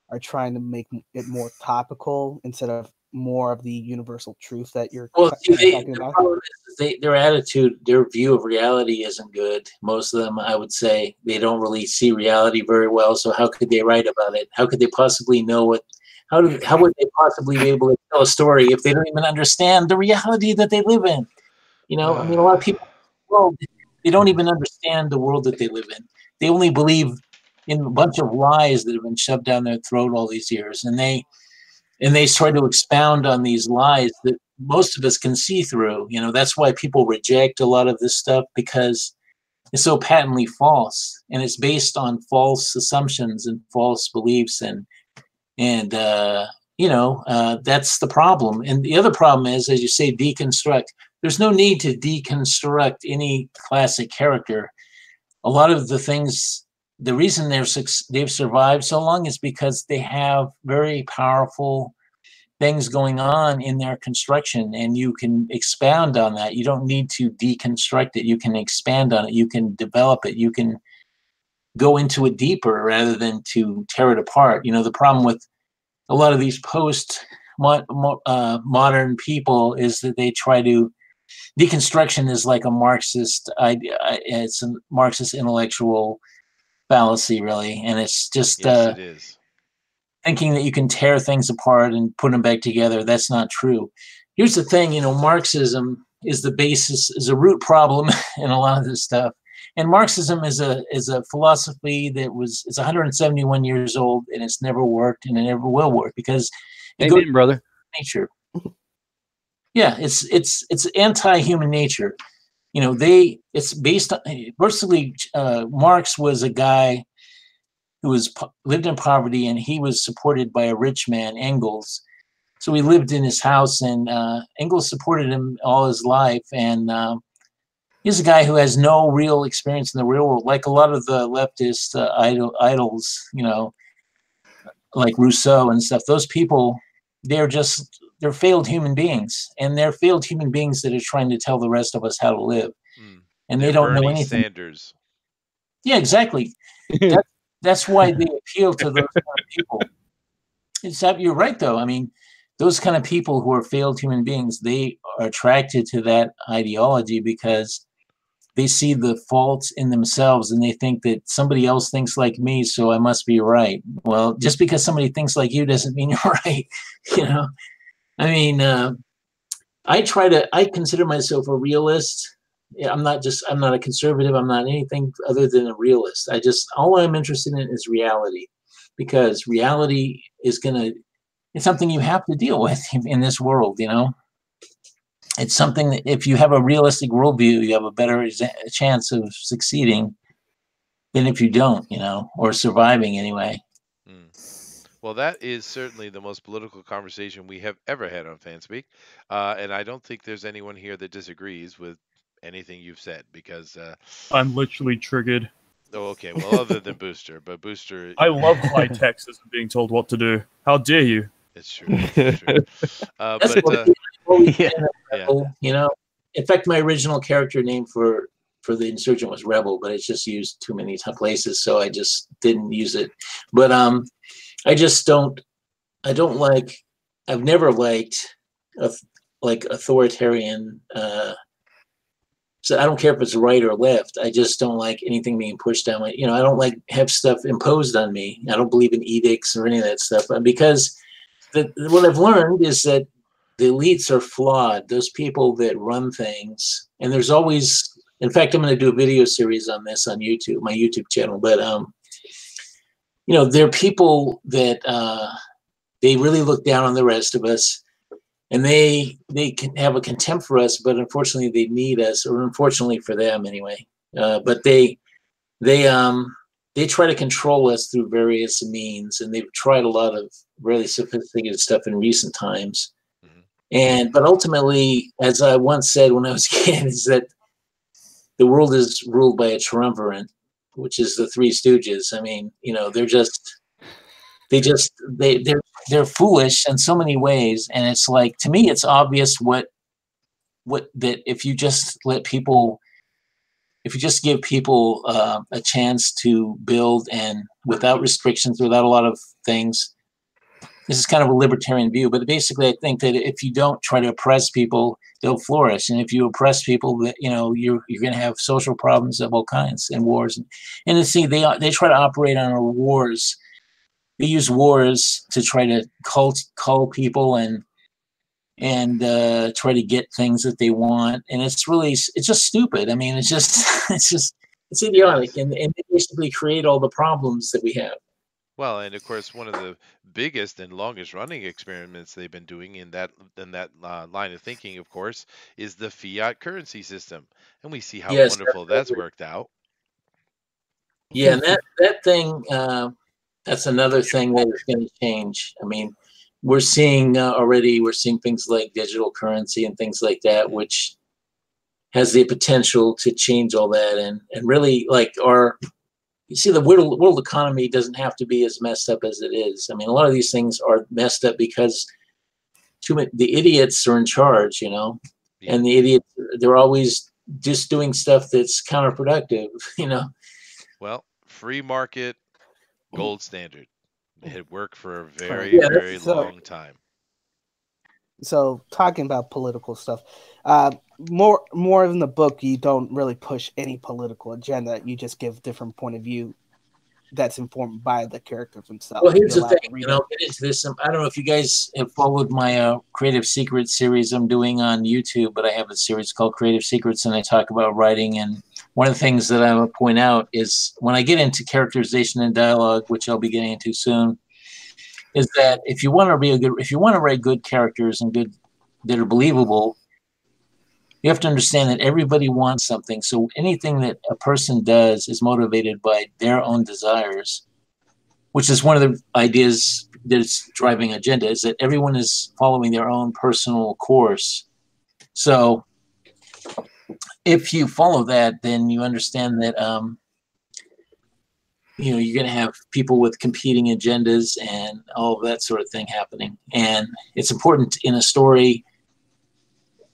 are trying to make it more topical instead of more of the universal truth that you're talking about?
Their attitude, their view of reality isn't good. Most of them, I would say, they don't really see reality very well. So how could they write about it? How could they possibly know how would they possibly be able to tell a story if they don't even understand the reality that they live in? I mean, a lot of people, they don't even understand the world that they live in. They only believe in a bunch of lies that have been shoved down their throat all these years, and they try to expound on these lies that most of us can see through. That's why people reject a lot of this stuff, because it's so patently false, and it's based on false assumptions and false beliefs, and that's the problem. And the other problem is, as you say, deconstruct. There's no need to deconstruct any classic character. A lot of the things, the reason they've survived so long is because they have very powerful things going on in their construction, and you can expound on that. You don't need to deconstruct it. You can expand on it. You can develop it. You can go into it deeper rather than to tear it apart. The problem with a lot of these modern people is that they try to, deconstruction is like a Marxist idea. It's a Marxist intellectual fallacy, really, and it's just
yes, it is.
Thinking that you can tear things apart and put them back together. That's not true. Here's the thing, Marxism is the basis, is a root problem in a lot of this stuff. And Marxism is a philosophy that it's 171 years old, and it's never worked, and it never will work, because it
Amen, brother.
Nature. Yeah, it's anti-human nature. It's based on, basically, Marx was a guy who lived in poverty, and he was supported by a rich man, Engels. So he lived in his house, and Engels supported him all his life, and he's a guy who has no real experience in the real world, like a lot of the leftist idols, you know, like Rousseau and stuff. Those people, they're failed human beings, and they're failed human beings that are trying to tell the rest of us how to live, and they don't know
Bernie
anything.
Sanders.
Yeah, exactly. That's why they appeal to those kind of people. You're right, though. I mean, those kind of people who are failed human beings, they are attracted to that ideology because they see the faults in themselves and they think that somebody else thinks like me, so I must be right. Well, just because somebody thinks like you doesn't mean you're right. You know, I mean, I consider myself a realist. I'm not a conservative. I'm not anything other than a realist. All I'm interested in is reality, because reality is it's something you have to deal with in this world, you know. It's something that if you have a realistic worldview, you have a better chance of succeeding than if you don't, you know, or surviving anyway.
Well, that is certainly the most political conversation we have ever had on FanSpeak, and I don't think there's anyone here that disagrees with anything you've said, because
I'm literally triggered.
Oh, okay. Well, other than Booster, but Booster,
I love high Texas and being told what to do. How dare you?
It's true. It's true.
Rebel, you know. In fact, my original character name for the insurgent was Rebel, but it's just used too many places, so I just didn't use it. But I've never liked authoritarian. So I don't care if it's right or left. I just don't like anything being pushed down my. You know, I don't like have stuff imposed on me. I don't believe in edicts or any of that stuff, because what I've learned is that the elites are flawed. Those people that run things, and there's always. In fact, I'm going to do a video series on this on YouTube, my YouTube channel. But you know, there are people that they really look down on the rest of us, and they can have a contempt for us, but unfortunately they need us, or unfortunately for them anyway. But they try to control us through various means, and they've tried a lot of really sophisticated stuff in recent times. But ultimately, as I once said when I was a kid, is that the world is ruled by a triumvirate, which is the Three Stooges. I mean, you know, they're foolish in so many ways, and it's like, to me, it's obvious that if you just give people a chance to build, and without restrictions, without a lot of things. This is kind of a libertarian view, but basically, I think that if you don't try to oppress people, they'll flourish. And if you oppress people, you know, you're going to have social problems of all kinds and wars. And see, they try to operate on our wars. They use wars to try to cull people and try to get things that they want. And it's just stupid. I mean, it's idiotic, and they basically create all the problems that we have.
Well, and of course, one of the biggest and longest running experiments they've been doing in that line of thinking, of course, is the fiat currency system, and we see how wonderful that's worked out.
Yeah, and that thing, that's another thing that is going to change. I mean, we're seeing things like digital currency and things like that, which has the potential to change all that, and really, like, you see, the world economy doesn't have to be as messed up as it is. I mean, a lot of these things are messed up because the idiots are in charge, you know, and the idiots, they're always just doing stuff that's counterproductive, you know.
Well, free market, gold standard. It had worked for a very, very long time.
So, talking about political stuff, more in the book, you don't really push any political agenda. You just give different point of view that's informed by the characters themselves.
Well, here's the thing, and I'll get into this. I don't know if you guys have followed my Creative Secrets series I'm doing on YouTube, but I have a series called Creative Secrets, and I talk about writing. And one of the things that I would point out is when I get into characterization and dialogue, which I'll be getting into soon, is that if you want to write good characters and that are believable, you have to understand that everybody wants something. So anything that a person does is motivated by their own desires, which is one of the ideas that's driving agenda, is that everyone is following their own personal course. So if you follow that, then you understand that you're going to have people with competing agendas and all of that sort of thing happening. And it's important in a story.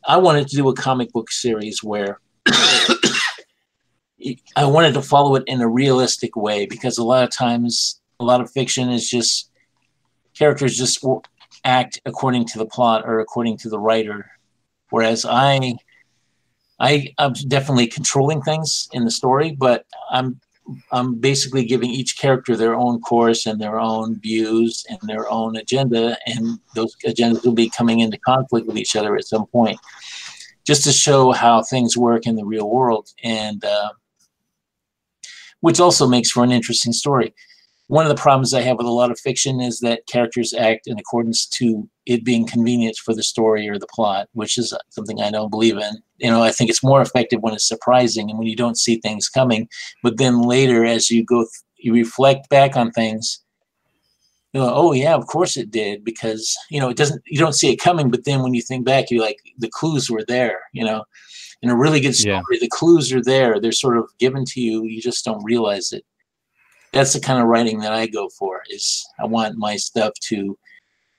I wanted to do a comic book series where I wanted to follow it in a realistic way, because a lot of times, a lot of fiction is just characters just act according to the plot or according to the writer. Whereas I'm definitely controlling things in the story, but I'm basically giving each character their own course and their own views and their own agenda, and those agendas will be coming into conflict with each other at some point, just to show how things work in the real world, and which also makes for an interesting story. One of the problems I have with a lot of fiction is that characters act in accordance to it being convenient for the story or the plot, which is something I don't believe in. I think it's more effective when it's surprising and when you don't see things coming. But then later, as you go, you reflect back on things. Oh yeah, of course it did, because it doesn't. You don't see it coming, but then when you think back, you're like, the clues were there. In a really good story, the clues are there. They're sort of given to you. You just don't realize it. That's the kind of writing that I go for. Is I want my stuff to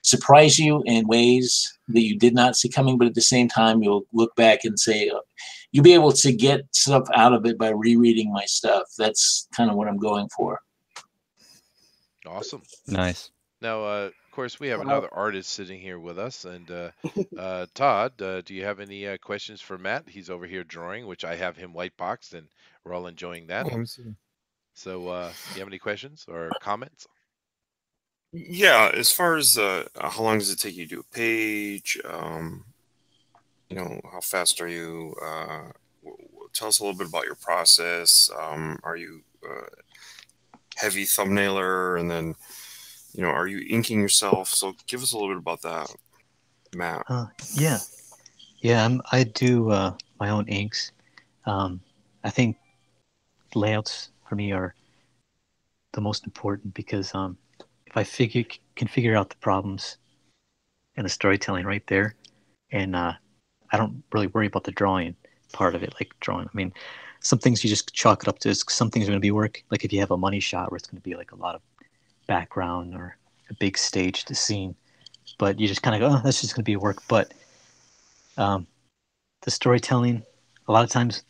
surprise you in ways that you did not see coming, but at the same time, you'll look back and say, you'll be able to get stuff out of it by rereading my stuff. That's kind of what I'm going for.
Awesome.
Nice.
Now, of course, we have another artist sitting here with us, and Todd, do you have any questions for Matt? He's over here drawing, which I have him white boxed, and we're all enjoying that. So, do you have any questions or comments?
Yeah, as far as how long does it take you to do a page? How fast are you? Tell us a little bit about your process. Are you heavy thumbnailer, and then are you inking yourself? So give us a little bit about that, Matt.
Yeah. I do my own inks. I think layouts for me are the most important, because if I can figure out the problems and the storytelling right there, and I don't really worry about the drawing part of it, like drawing. I mean, some things you just chalk it up to. Some things are going to be work. Like if you have a money shot where it's going to be like a lot of background or a big stage to scene, but you just kind of go, that's just going to be work. But the storytelling, a lot of times,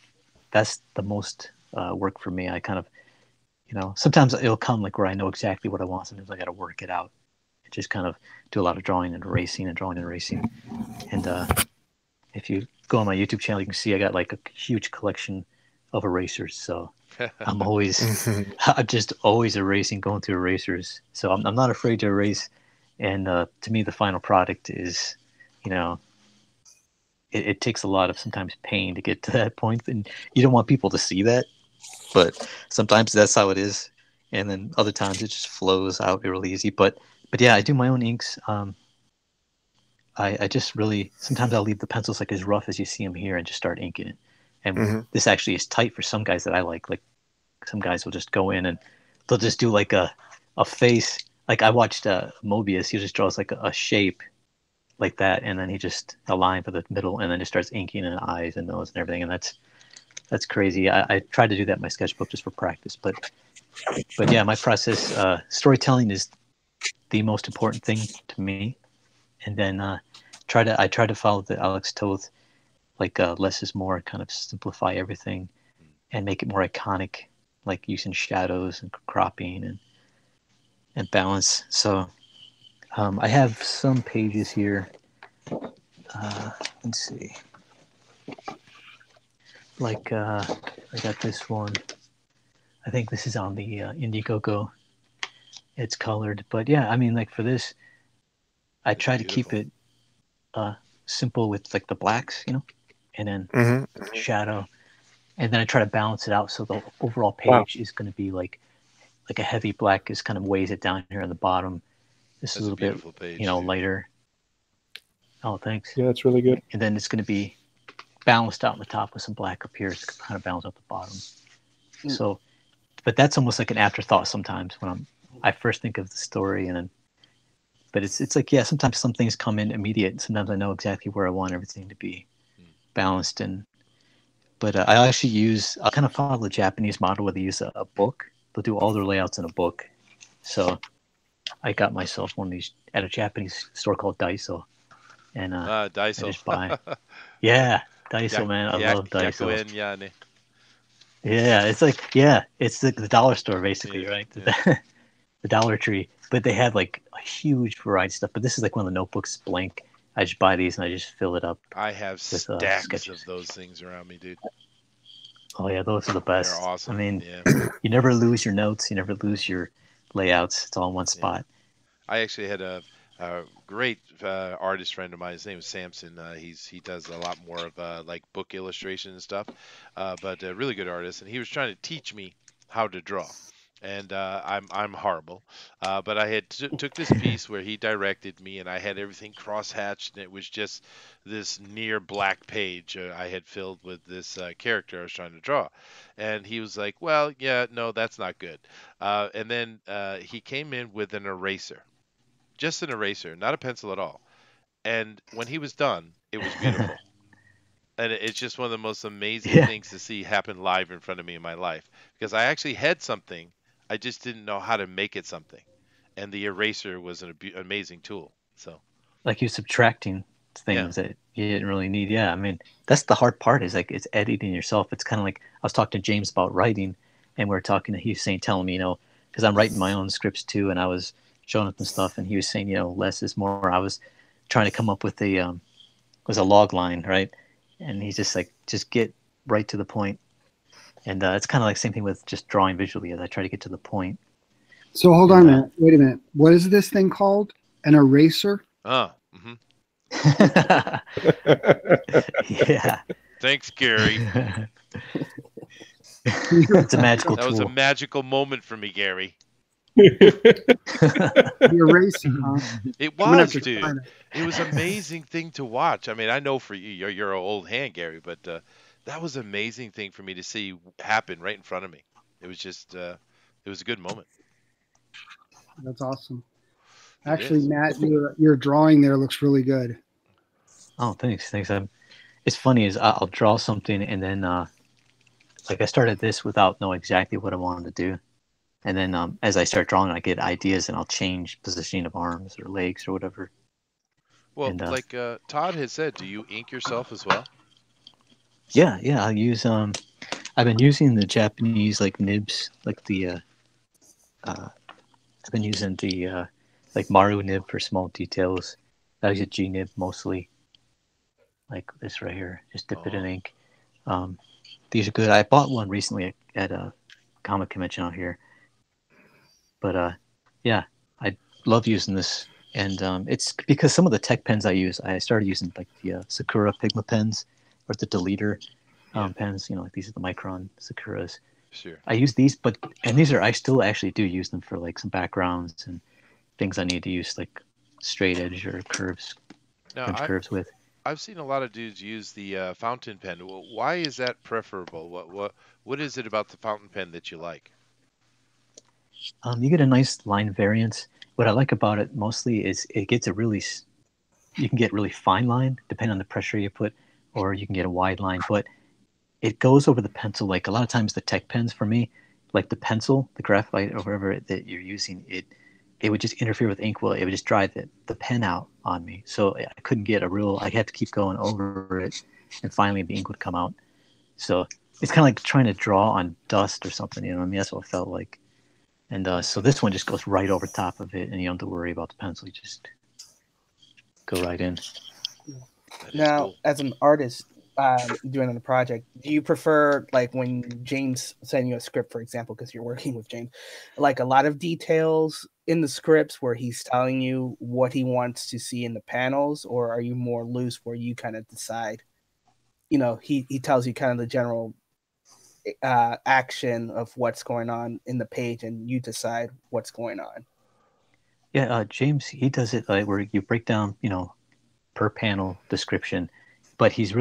that's the most work for me. I kind of, sometimes it'll come like where I know exactly what I want. Sometimes I got to work it out. Just kind of do a lot of drawing and erasing and drawing and erasing. And if you go on my YouTube channel, you can see I got like a huge collection of erasers. So I'm just always erasing, going through erasers. So I'm not afraid to erase. And to me, the final product is, it takes a lot of sometimes pain to get to that point. And you don't want people to see that, but sometimes that's how it is. And then other times it just flows out really easy. But yeah, I do my own inks. I just really, sometimes I'll leave the pencils like as rough as you see them here and just start inking it. And this actually is tight for some guys that I like. Like some guys will just go in and they'll just do like a face. Like I watched Mobius, he just draws like a shape like that, and then he just a line for the middle, and then just starts inking in eyes and nose and everything, and that's crazy. I tried to do that in my sketchbook just for practice, but yeah, my process, storytelling is the most important thing to me, and then I try to follow the Alex Toth, like less is more, kind of simplify everything and make it more iconic, like using shadows and cropping and balance. So I have some pages here. Let's see. Like I got this one. I think this is on the Indiegogo. It's colored, but yeah, I mean, like for this, I try to keep it simple with like the blacks, and then shadow, and then I try to balance it out so the overall page is going to be like a heavy black is kind of weighs it down here on the bottom. This is a little bit,
page,
lighter. Oh, thanks.
Yeah, that's really good.
And then it's going to be balanced out on the top with some black up here to kind of balance out the bottom. So, but that's almost like an afterthought sometimes when I first think of the story, and then, but it's like, yeah, sometimes some things come in immediate. Sometimes I know exactly where I want everything to be balanced, But I actually I kind of follow the Japanese model where they use a book. They'll do all their layouts in a book. So I got myself one of these at a Japanese store called Daiso, and I
Daiso.
just buy. Yeah, Daiso, man, I love Daiso.
100円やね。
Yeah, it's the dollar store basically,
Yeah,
right?
yeah.
The Dollar Tree, but they have like a huge variety of stuff. But this is like one of the notebooks blank. I just buy these and I just fill it up
I have
with
stacks
sketches.
of those things around me, dude.
Oh yeah, those are the
They're
best.
awesome.
I mean,
Yeah.
you never lose your notes. You never lose your layouts. It's all in one spot.
I actually had a great artist friend of mine. His name is Samson. He does a lot more of like book illustration and stuff, but a really good artist. And he was trying to teach me how to draw, and I'm horrible. But I had took this piece where he directed me, and I had everything cross-hatched, and it was just this near black page I had filled with this character I was trying to draw. And he was like, "Well, yeah, no, that's not good." And then he came in with an eraser, just an eraser, not a pencil at all. And when he was done, it was beautiful. And it's just one of the most amazing
Yeah,
things to see happen live in front of me in my life, because I actually had something, I just didn't know how to make it something. And the eraser was an amazing tool. So,
like you're subtracting
yeah.
things that you didn't really need. Yeah, I mean, that's the hard part is like it's editing yourself. It's kind of like I was talking to James about writing, and we are talking. He was saying, telling me, because I'm writing my own scripts too, and I was showing up and stuff, and he was saying, less is more. I was trying to come up with was a log line, right? And he's just like, just get right to the point. And it's kind of like same thing with just drawing visually as I try to get to the point.
So hold on a minute. Wait a minute. What is this thing called? An eraser?
Oh, mm-hmm.
Yeah.
Thanks, Gary.
It's a magical
That
tool.
was a magical moment for me, Gary.
The eraser, huh?
It
I'm gonna have
was,
to
dude.
find
It was an amazing thing to watch. I mean, I know for you, you're an old hand, Gary, but that was an amazing thing for me to see happen right in front of me. It was just, it was a good moment.
That's awesome.
It
Actually,
is.
Matt, your drawing there looks really good.
Oh, thanks. It's funny is I'll draw something and then like I started this without knowing exactly what I wanted to do, and then as I start drawing, I get ideas and I'll change positioning of arms or legs or whatever.
Well,
And
like Todd had said, do you ink yourself as well?
yeah, I use I've been using the Japanese like nibs, like the I've been using the like Maru nib for small details. I use a G nib mostly, like this right here. Just dip it in ink. These are good. I bought one recently at a comic convention out here. But yeah, I love using this, and it's because some of the tech pens I use, I started using like the Sakura Pigma pens or the Deleter pens. Like these are the Micron Sakuras.
Sure.
I use these, and these are I still actually do use them for like some backgrounds and things I need to use like straight edge or curves, curves with.
I've seen a lot of dudes use the fountain pen. Why is that preferable? What is it about the fountain pen that you like?
You get a nice line variance. What I like about it mostly is it gets you can get really fine line depending on the pressure you put, or you can get a wide line, but it goes over the pencil. Like a lot of times the tech pens for me, like the pencil, the graphite or whatever that you're using, it would just interfere with ink. Well, it would just dry the pen out on me. So I couldn't get I had to keep going over it, and finally the ink would come out. So it's kind of like trying to draw on dust or something, you know what I mean? That's what it felt like. And so this one just goes right over top of it, and you don't have to worry about the pencil. You just go right in.
Now,
cool.
as an artist doing the project, do you prefer like when James send you a script, for example, because you're working with James, like a lot of details in the scripts where he's telling you what he wants to see in the panels, or are you more loose where you kind of decide? He tells you kind of the general action of what's going on in the page, and you decide what's going on.
Yeah, James, he does it like where you break down, per panel description, but he's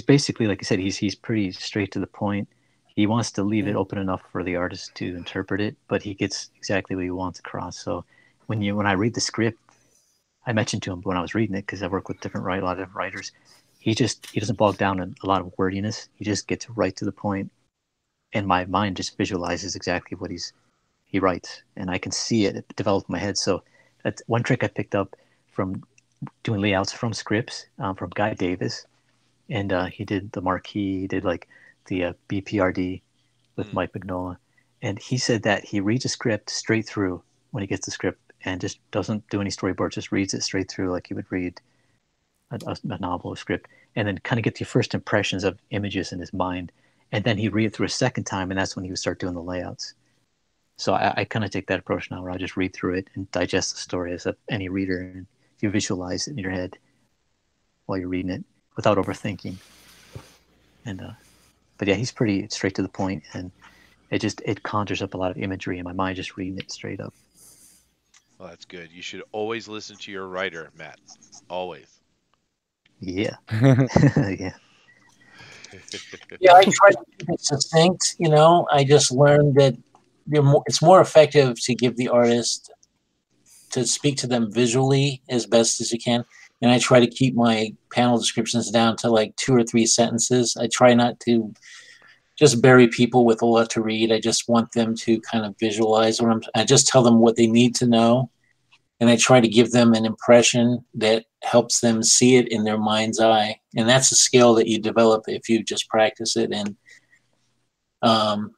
basically, like I said, he's pretty straight to the point. He wants to leave it open enough for the artist to interpret it, but he gets exactly what he wants across. So when I read the script, I mentioned to him when I was reading it, because I work with a lot of different writers. he doesn't bog down in a lot of wordiness. He just gets right to the point, and my mind just visualizes exactly what he writes, and I can see it develop in my head. So that's one trick I picked up from doing layouts from scripts from Guy Davis, and he did the marquee, he did like the BPRD with Mike Mignola, and he said that he reads a script straight through when he gets the script and just doesn't do any storyboards, just reads it straight through like he would read a novel or script, and then kind of get the first impressions of images in his mind, and then he'd read it through a second time, and that's when he would start doing the layouts. So I kind of take that approach now, where I just read through it and digest the story as any reader, and you visualize it in your head while you're reading it without overthinking. And but yeah, he's pretty straight to the point, and it conjures up a lot of imagery in my mind just reading it straight up.
Well, that's good. You should always listen to your writer, Matt. Always.
Yeah. Yeah.
Yeah, I try to keep it succinct. I just learned that it's more effective to give the artist to speak to them visually as best as you can. And I try to keep my panel descriptions down to like 2 or 3 sentences. I try not to just bury people with a lot to read. I just want them to kind of visualize I just tell them what they need to know. And I try to give them an impression that helps them see it in their mind's eye. And that's a skill that you develop if you just practice it. And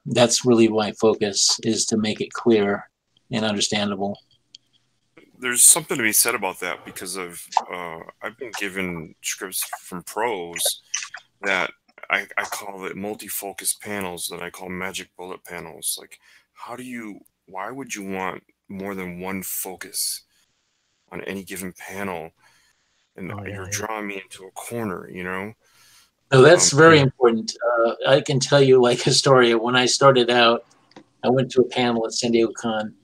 that's really my focus, is to make it clear and understandable.
There's something to be said about that, because I've been given scripts from pros that I call it multi-focus panels, that I call magic bullet panels. Like, why would you want more than one focus on any given panel? And you're drawing me into a corner,
No, that's very important. I can tell you like a story. When I started out, I went to a panel at San Diego Con,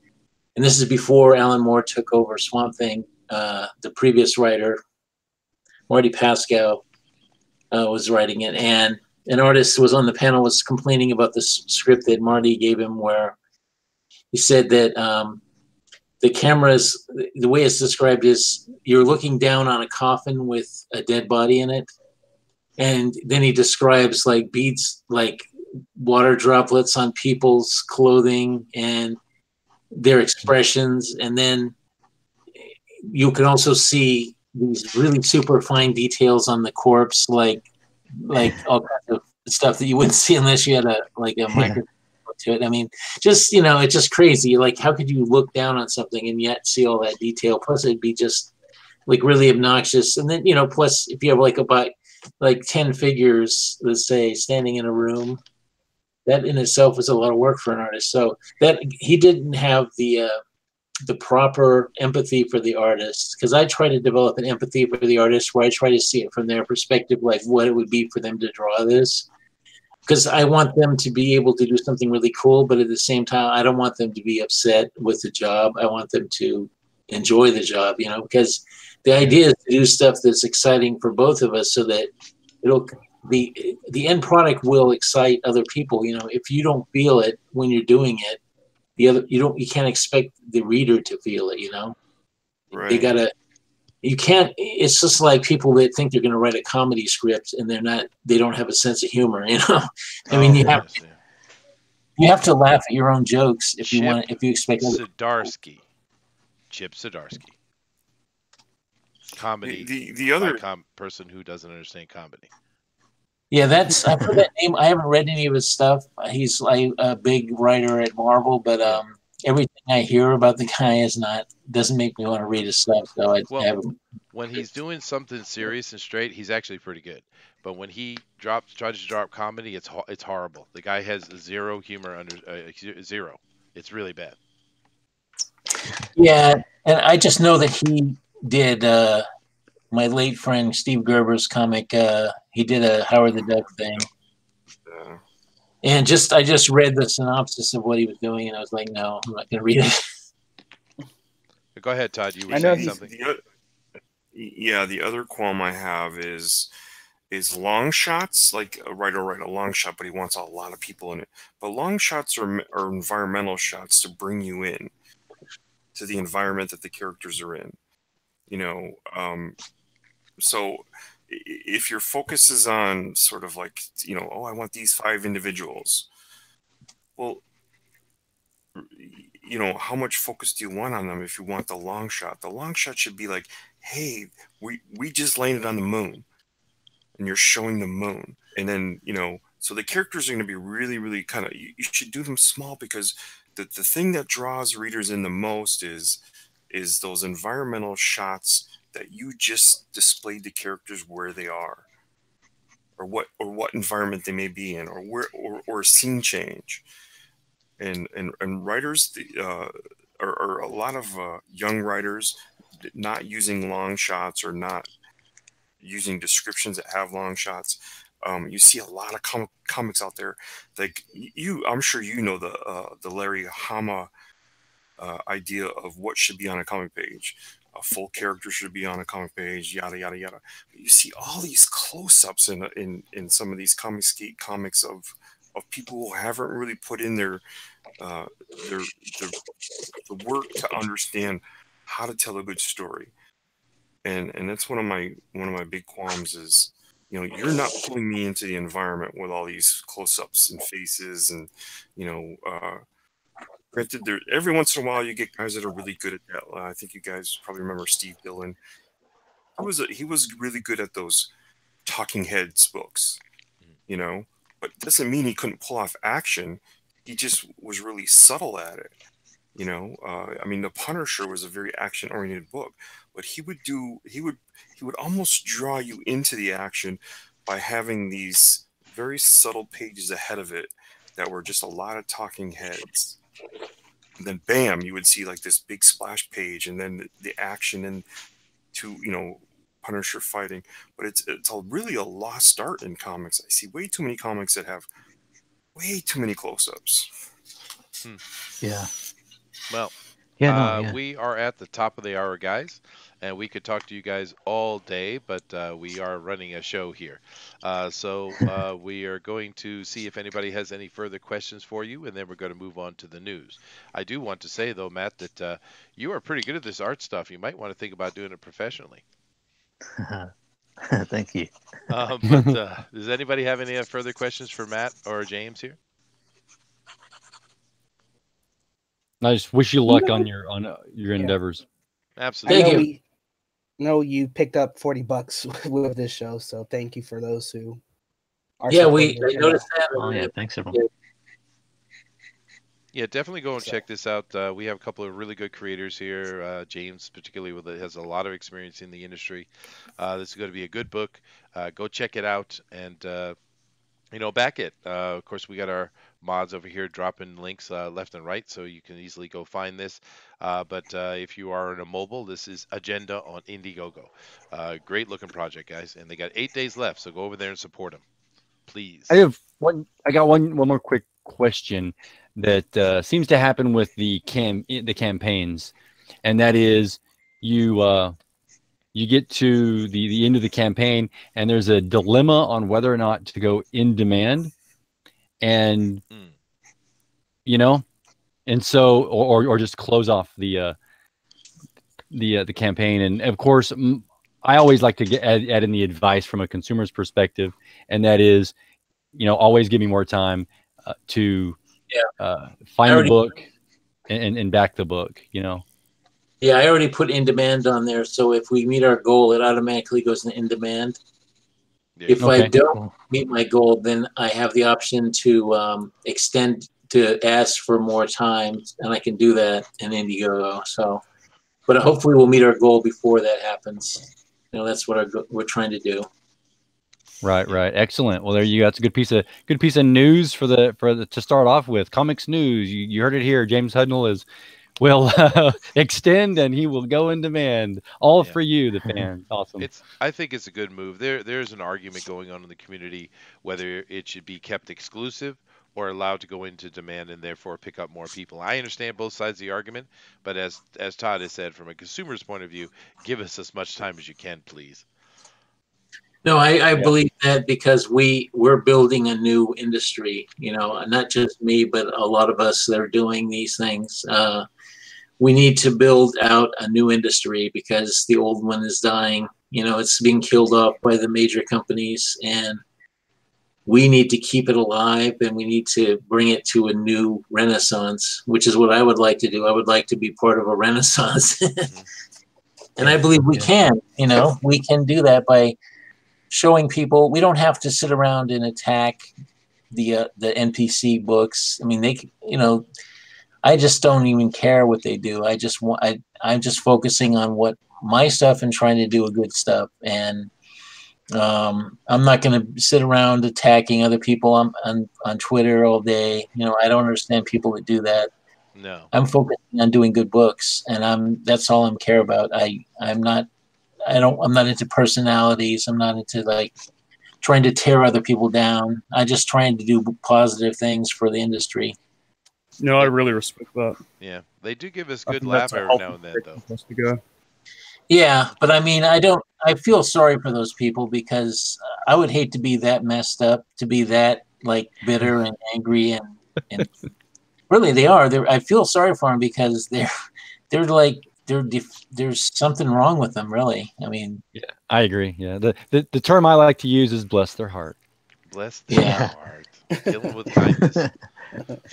and this is before Alan Moore took over Swamp Thing. The previous writer, Marty Pascoe, was writing it, and an artist was on the panel, was complaining about the script that Marty gave him, where he said that the cameras, the way it's described is you're looking down on a coffin with a dead body in it. And then he describes like beads, like water droplets on people's clothing and their expressions. And then you can also see these really super fine details on the corpse, like all kinds of stuff that you wouldn't see unless you had a microscope to it. I mean, just, it's just crazy. Like, how could you look down on something and yet see all that detail? Plus, it'd be just like really obnoxious. And then, plus if you have about 10 figures, let's say, standing in a room, that in itself is a lot of work for an artist. So that he didn't have the proper empathy for the artist, because I try to develop an empathy for the artist where I try to see it from their perspective, like what it would be for them to draw this. Because I want them to be able to do something really cool, but at the same time, I don't want them to be upset with the job. I want them to enjoy the job, because the idea is to do stuff that's exciting for both of us, so that the end product will excite other people. If you don't feel it when you're doing it, you can't expect the reader to feel it.
Right.
It's just like people that think they're going to write a comedy script and they don't have a sense of humor. I mean, you have to laugh at your own jokes if you expect.
Chip Zdarsky. Comedy.
The other
person who doesn't understand comedy.
Yeah, I've heard that name. I haven't read any of his stuff. He's like a big writer at Marvel, but everything I hear about the guy doesn't make me want to read his stuff. So
when he's doing something serious and straight, he's actually pretty good. But when he tries to drop comedy, it's horrible. The guy has zero humor zero. It's really bad.
Yeah, and I just know that he did my late friend Steve Gerber's comic. He did a Howard the Duck thing. And I just read the synopsis of what he was doing, and I was like, no, I'm not going to read it.
Go ahead, Todd. You were saying something.
The other qualm I have is long shots. Like a writer write a long shot, but he wants a lot of people in it. But long shots are environmental shots to bring you in to the environment that the characters are in. So if your focus is on sort of like, you know, oh, I want these 5 individuals. Well, you know, how much focus do you want on them if you want the long shot? The long shot should be like, hey, we just landed on the moon, and you're showing the moon. And then, you know, so the characters are going to be really, really kind of, you should do them small, because the thing that draws readers in the most is those environmental shots that you just displayed the characters where they are, or what environment they may be in, or where, or a scene change. And writers, or a lot of young writers, not using long shots or not using descriptions that have long shots. You see a lot of comics out there, like I'm sure you know the Larry Hama idea of what should be on a comic page. A full character should be on a comic page, yada yada yada. But you see all these close-ups in some of these comics of people who haven't really put in the work to understand how to tell a good story. And that's one of my big qualms is, you know, you're not pulling me into the environment with all these close-ups and faces, and, you know, granted, there every once in a while you get guys that are really good at that. I think you guys probably remember Steve Dillon. He was really good at those talking heads books, you know, but it doesn't mean he couldn't pull off action. He just was really subtle at it, you know. I mean, The Punisher was a very action-oriented book, but he would almost draw you into the action by having these very subtle pages ahead of it that were just a lot of talking heads. And then bam, you would see like this big splash page, and then the action, and to, you know, Punisher fighting. But it's really a lost art in comics. I see way too many comics that have way too many close-ups.
Yeah.
Well,
Yeah, no, yeah.
we are at the top of the hour, guys, and we could talk to you guys all day, but we are running a show here. So we are going to see if anybody has any further questions for you, and then we're going to move on to the news. I do want to say, though, Matt, that you are pretty good at this art stuff. You might want to think about doing it professionally.
Thank you.
But does anybody have any further questions for Matt or James here?
I just wish you luck on your endeavors.
Absolutely.
I know you picked up $40 with this show, so thank you for those who are.
Yeah, I noticed that.
Oh yeah, thanks everyone.
Yeah, definitely go and check this out. We have a couple of really good creators here. James, particularly, has a lot of experience in the industry. This is going to be a good book. Go check it out and, you know, back it. Of course, we got our mods over here dropping links left and right, so you can easily go find this. But if you are on a mobile, this is Agenda on Indiegogo. Great looking project, guys. And they got 8 days left, so go over there and support them, please.
I got one more quick question that seems to happen with the campaigns, and that is you get to the end of the campaign, and there's a dilemma on whether or not to go in demand, and you know, and so or just close off the campaign. And of course, I always like to add in the advice from a consumer's perspective, and that is, you know, always give me more time to find the book and back the book, you know.
Yeah, I already put in demand on there, so if we meet our goal, it automatically goes in demand. Yeah. If I don't meet my goal, then I have the option to extend to ask for more time, and I can do that in Indiegogo. So, but hopefully we'll meet our goal before that happens. You know, that's what we're trying to do.
Right. Excellent. Well, there you go. That's a good piece of news for the to start off with. Comics news. You heard it here. James Hudnall will extend, and he will go in demand. All for you, the fans. Awesome.
I think it's a good move. There's an argument going on in the community whether it should be kept exclusive or allowed to go into demand and therefore pick up more people. I understand both sides of the argument, but as Todd has said, from a consumer's point of view, give us as much time as you can, please.
No, I believe that because we're building a new industry, you know, not just me, but a lot of us that are doing these things. We need to build out a new industry because the old one is dying. You know, it's being killed off by the major companies, and we need to keep it alive, and we need to bring it to a new renaissance, which is what I would like to do. I would like to be part of a renaissance. And I believe we can, you know, we can do that by showing people. We don't have to sit around and attack the NPC books. I mean, you know, I just don't even care what they do. I'm just focusing on what my stuff and trying to do a good stuff. And I'm not going to sit around attacking other people on Twitter all day. You know, I don't understand people that do that.
No.
I'm focusing on doing good books, and that's all I'm care about. I'm not into personalities. I'm not into like trying to tear other people down. I'm just trying to do positive things for the industry.
No, I really respect that.
Yeah, they do give us
I
good
think
laugh
that's a
every
healthy
now and then,
place
though.
for us to go.
Yeah, but I mean, I feel sorry for those people because I would hate to be that messed up, to be that like bitter and angry and really they are. I feel sorry for them because there's something wrong with them, really. I mean,
Yeah, I agree. Yeah, the term I like to use is bless their heart.
Bless their heart. Kill them with kindness.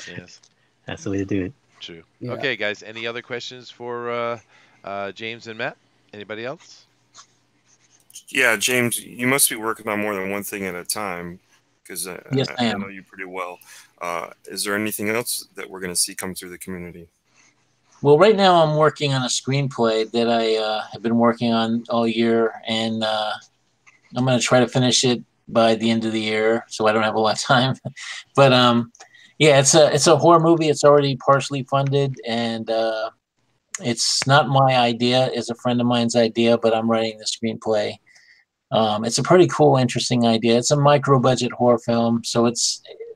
Yes.
That's the way to do it.
True.
Yeah.
Okay, guys. Any other questions for James and Matt? Anybody else?
Yeah, James, you must be working on more than one thing at a time, because
Yes, I
I
am.
know you pretty well. Is there anything else that we're going to see come through the community?
well, right now I'm working on a screenplay that I have been working on all year, and I'm going to try to finish it by the end of the year, so I don't have a lot of time. But yeah, it's a horror movie. It's already partially funded, and it's not my idea. It's a friend of mine's idea, but I'm writing the screenplay. It's a pretty cool, interesting idea. It's a micro-budget horror film,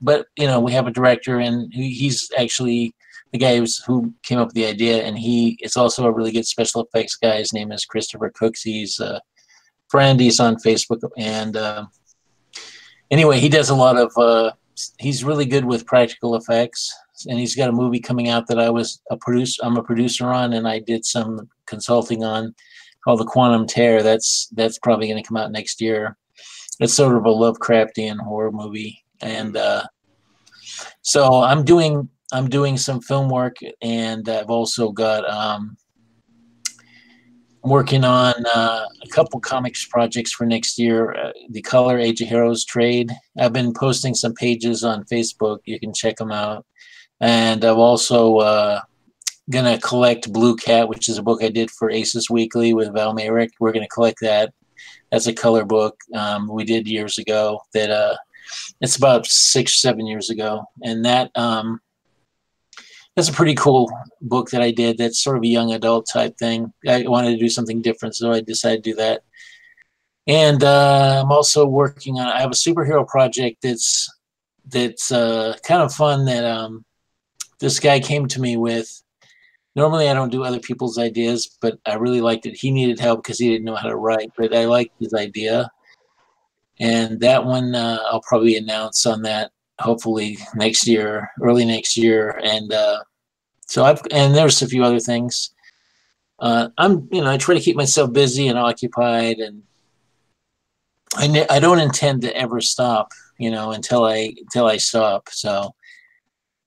but you know, we have a director, and he's actually the guy who came up with the idea, and he is also a really good special effects guy. His name is Christopher Cooks. He's a friend. He's on Facebook, and anyway, he does a lot of. He's really good with practical effects, and he's got a movie coming out that I'm a producer on, and I did some consulting on, called The Quantum Tear. That's probably going to come out next year. It's sort of a Lovecraftian horror movie, and so I'm doing some film work, and I've also got working on a couple comics projects for next year. The Color Age of Heroes trade. I've been posting some pages on Facebook. You can check them out, and I've also gonna collect Blue Cat, which is a book I did for Aces Weekly with Val Mayrick. We're gonna collect that. That's a color book we did years ago. That it's about 6-7 years ago, and that's a pretty cool book that I did. That's sort of a young adult type thing. I wanted to do something different, so I decided to do that. And I'm also working on. I have a superhero project that's kind of fun. That this guy came to me with. Normally, I don't do other people's ideas, but I really liked it. He needed help because he didn't know how to write, but I liked his idea. And that one, I'll probably announce on that hopefully next year, early next year. And and there's a few other things. I try to keep myself busy and occupied, and I don't intend to ever stop, until I stop. So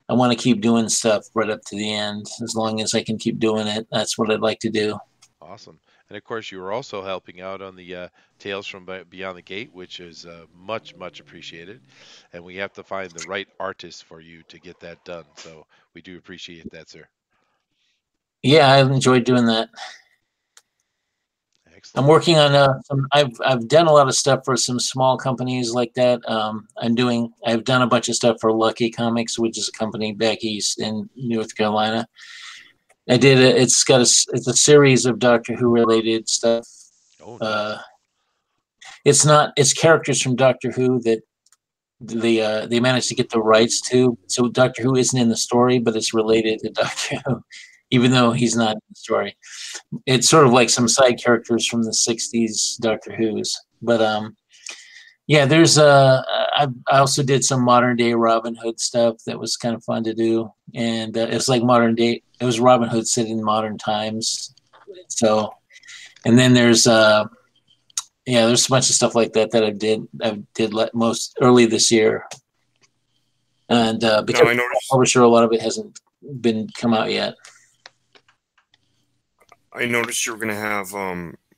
I want to keep doing stuff right up to the end. As long as I can keep doing it, that's what I'd like to do.
Awesome. And of course, you were also helping out on the Tales from Beyond the Gate, which is much, much appreciated. And we have to find the right artist for you to get that done. So we do appreciate that, sir.
Yeah, I enjoyed doing that.
Excellent.
I'm working on I've done a lot of stuff for some small companies like that. I've done a bunch of stuff for Lucky Comics, which is a company back east in North Carolina. I did it. It's a series of Doctor Who related stuff.
Oh, nice.
It's characters from Doctor Who that they managed to get the rights to. So Doctor Who isn't in the story, but it's related to Doctor Who, even though he's not in the story. It's sort of like some side characters from the 60s Doctor Who's. But yeah, there's I also did some modern day Robin Hood stuff that was kind of fun to do, and it's like modern day. It was Robin Hood set in modern times. So, and then there's Yeah, there's a bunch of stuff like that I did most early this year, and because
I noticed.
publisher, a lot of it hasn't been come out yet.
I noticed you were going to have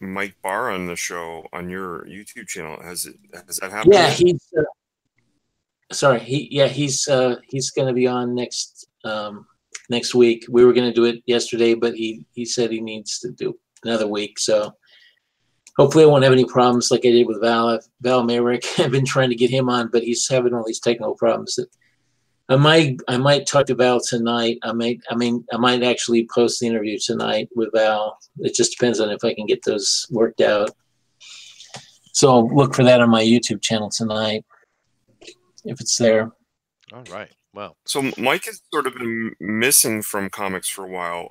Mike Barr on the show on your YouTube channel. Has that happened?
Yeah,
yet?
he's sorry. He's going to be on next week. We were going to do it yesterday, but he said he needs to do another week. So hopefully, I won't have any problems like I did with Val Mayrick. I've been trying to get him on, but he's having all these technical problems. I might talk to Val tonight. I might actually post the interview tonight with Val. It just depends on if I can get those worked out. So I'll look for that on my YouTube channel tonight, if it's there.
All right. Well,
so Mike has sort of been missing from comics for a while.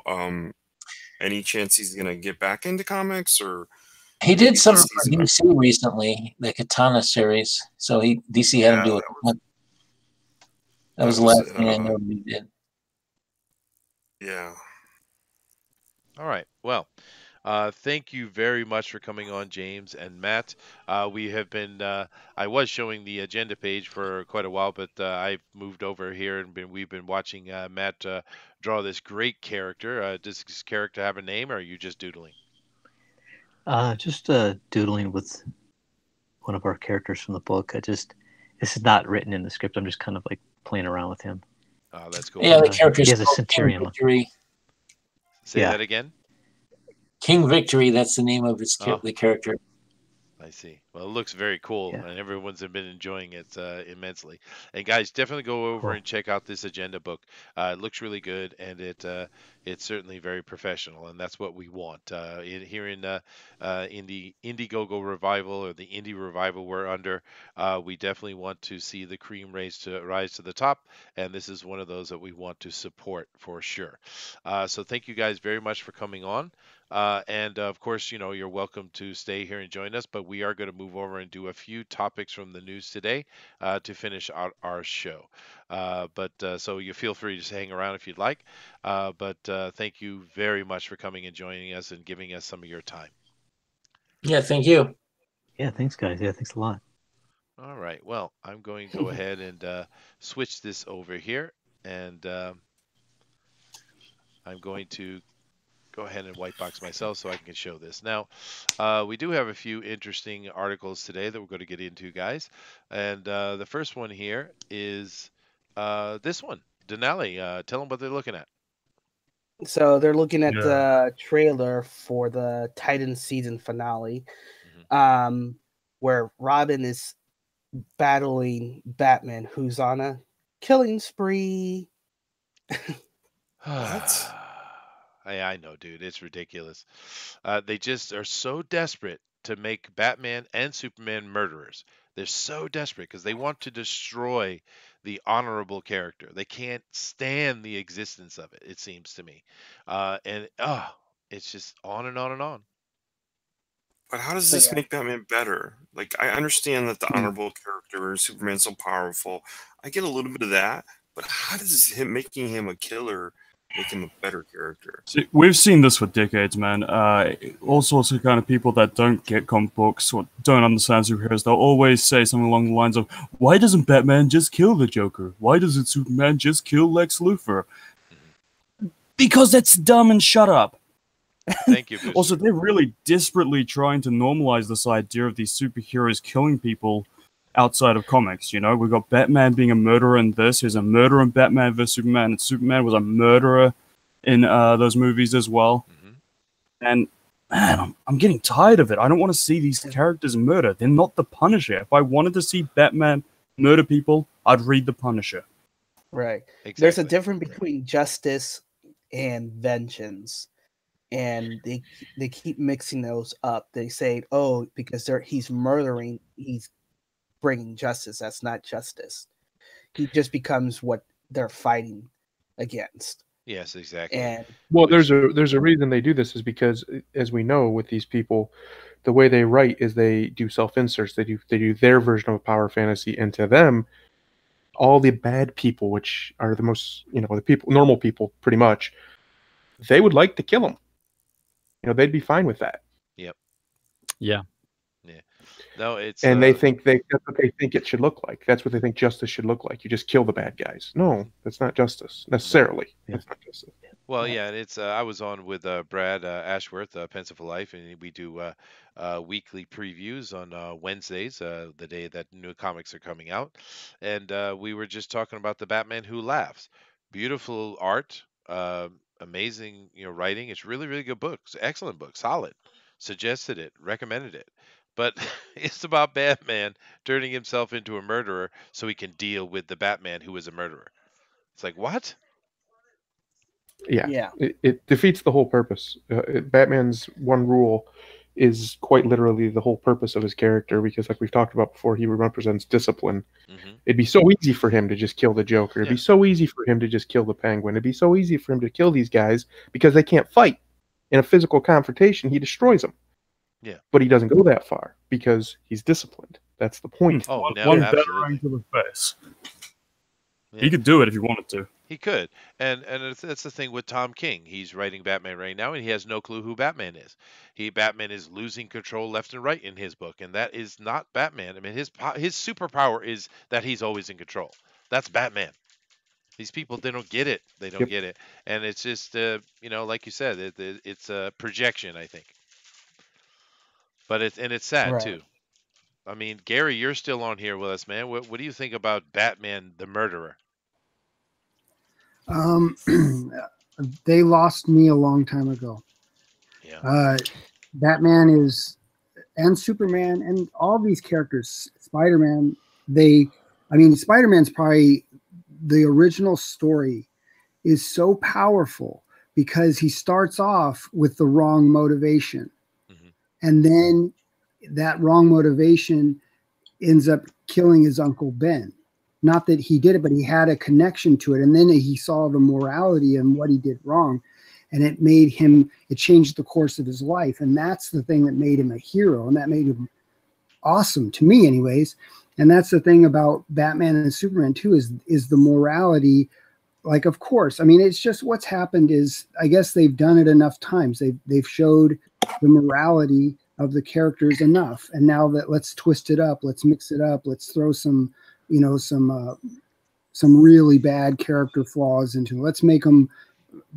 Any chance he's going to get back into comics, or
he did something for DC recently, the Katana series. So DC had him do it. That was the last thing I know he did.
Yeah.
All right. Well, thank you very much for coming on, James and Matt. We have been, I was showing the agenda page for quite a while, but I've moved over here and we've been watching Matt draw this great character. Does this character have a name, or are you just doodling?
Just doodling with one of our characters from the book. This is not written in the script. I'm just kind of like playing around with him.
Oh, that's cool.
Yeah, the character
he has a
King
Centurion.
Victory.
Say that again.
King Victory. That's the name of the character.
I see. Well, it looks very cool, and everyone's been enjoying it immensely. And guys, definitely go over and check out this agenda book. It looks really good, and it's certainly very professional, and that's what we want here in the Indiegogo revival, or the indie revival we're under. We definitely want to see the cream rise to the top, and this is one of those that we want to support for sure. So thank you guys very much for coming on. And of course, you're welcome to stay here and join us, but we are going to move over and do a few topics from the news today to finish out our show. So you feel free to hang around if you'd like. But thank you very much for coming and joining us and giving us some of your time.
Yeah, thank you.
Yeah, thanks, guys. Yeah, thanks a lot.
All right. Well, I'm going to go ahead and switch this over here, and I'm going to go ahead and white box myself so I can show this. Now, we do have a few interesting articles today that we're going to get into, guys. And the first one here is this one. Denali, tell them what they're looking at.
So they're looking at the trailer for the Titans season finale, where Robin is battling Batman, who's on a killing spree.
What?
I know, dude. It's ridiculous. They just are so desperate to make Batman and Superman murderers. They're so desperate because they want to destroy the honorable character. They can't stand the existence of it, it seems to me. It's just on and on and on.
But how does this make Batman better? Like, I understand that the honorable character, Superman's so powerful. I get a little bit of that. But how does making him a killer make him a better character?
See, we've seen this for decades, man. All sorts of kind of people that don't get comic books or don't understand superheroes, they'll always say something along the lines of, why doesn't Batman just kill the Joker? Why doesn't Superman just kill Lex Luthor? Because that's dumb, and shut up.
Thank you, Booster.
Also, they're really desperately trying to normalize this idea of these superheroes killing people outside of comics. We've got Batman being a murderer in this. He's a murderer in Batman vs Superman, and Superman was a murderer in those movies as well. And man, I'm getting tired of it. I don't want to see these characters murder. They're not the Punisher. If I wanted to see Batman murder people, I'd read the Punisher.
Right.
Exactly.
There's a difference between justice and vengeance, and they keep mixing those up. They say, oh, because he's murdering, he's bringing justice. That's not justice. He just becomes what they're fighting against.
Yes, exactly.
And
there's a reason they do this, is because, as we know, with these people, the way they write is they do self-inserts. They do their version of a power fantasy, and to them, all the bad people, which are the most, the people, normal people, pretty much, they would like to kill them. They'd be fine with that.
Yep.
Yeah.
Yeah. No, it's
and that's what they think it should look like. That's what they think justice should look like. You just kill the bad guys. No, that's not justice necessarily. That's not justice.
Well, yeah, and it's I was on with Brad Ashworth, Pencil for Life, and we do weekly previews on Wednesdays, the day that new comics are coming out, and we were just talking about the Batman Who Laughs. Beautiful art, amazing, writing. It's really, really good book. It's an excellent book, solid. Suggested it, recommended it, but it's about Batman turning himself into a murderer so he can deal with the Batman who is a murderer. It's like what?
Yeah. It defeats the whole purpose. Batman's one rule is quite literally the whole purpose of his character, because like we've talked about before, he represents discipline. It'd be so easy for him to just kill the Joker. It'd be so easy for him to just kill the Penguin. It'd be so easy for him to kill these guys because they can't fight. In a physical confrontation, he destroys them.
Yeah.
But he doesn't go that far because he's disciplined. That's the point.
Oh, no,
One
absolutely.
batarang to the face.
Yeah.
He could do it if he wanted to.
He could, and that's the thing with Tom King. He's writing Batman right now, and he has no clue who Batman is. Batman is losing control left and right in his book, and that is not Batman. I mean, his superpower is that he's always in control. That's Batman. These people, they don't get it. They don't get it, and it's just like you said, it's a projection, I think. But it's sad too. I mean, Gary, you're still on here with us, man. What do you think about Batman the Murderer?
They lost me a long time ago.
Yeah.
Batman and Superman and all these characters, Spider-Man, Spider-Man's probably the original story is so powerful because he starts off with the wrong motivation. And then that wrong motivation ends up killing his Uncle Ben. Not that he did it, but he had a connection to it. And then he saw the morality and what he did wrong. And it changed the course of his life. And that's the thing that made him a hero. And that made him awesome to me anyways. And that's the thing about Batman and Superman too, is the morality. Like, of course, I mean, it's just what's happened is, I guess they've done it enough times. They've showed the morality of the characters enough. And now that let's twist it up, let's mix it up, let's throw some really bad character flaws into it. Let's make them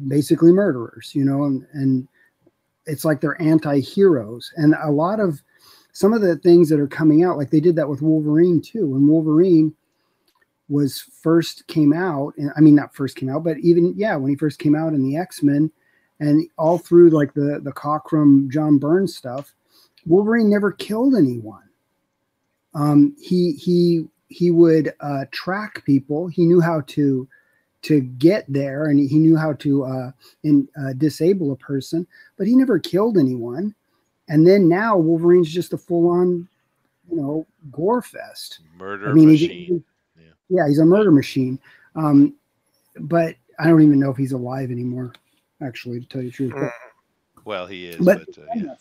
basically murderers, and it's like they're anti-heroes. And some of the things that are coming out, like they did that with Wolverine too. When Wolverine first came out, and I mean not first came out, but even when he first came out in the X-Men, and all through like the Cockrum John Byrne stuff, Wolverine never killed anyone. He would track people. He knew how to get there, and he knew how to disable a person, but he never killed anyone. And then now Wolverine's just a full-on, gore fest.
Murder machine.
He's a murder machine. But I don't even know if he's alive anymore, actually, to tell you the truth.
Well, he is,
but
yeah.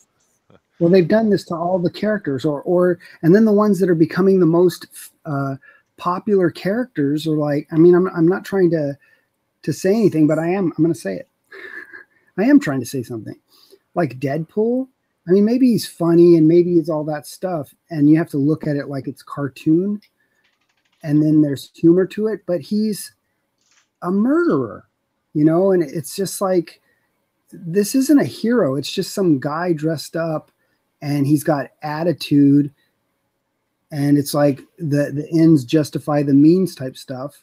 Well, they've done this to all the characters, and then the ones that are becoming the most popular characters are like, I mean, I'm not trying to say anything, but I'm going to say it. I am trying to say something. Like Deadpool, I mean, maybe he's funny and maybe he's all that stuff, and you have to look at it like it's cartoon, and then there's humor to it, but he's a murderer, and it's just like, this isn't a hero. It's just some guy dressed up, and he's got attitude, and it's like the ends justify the means type stuff.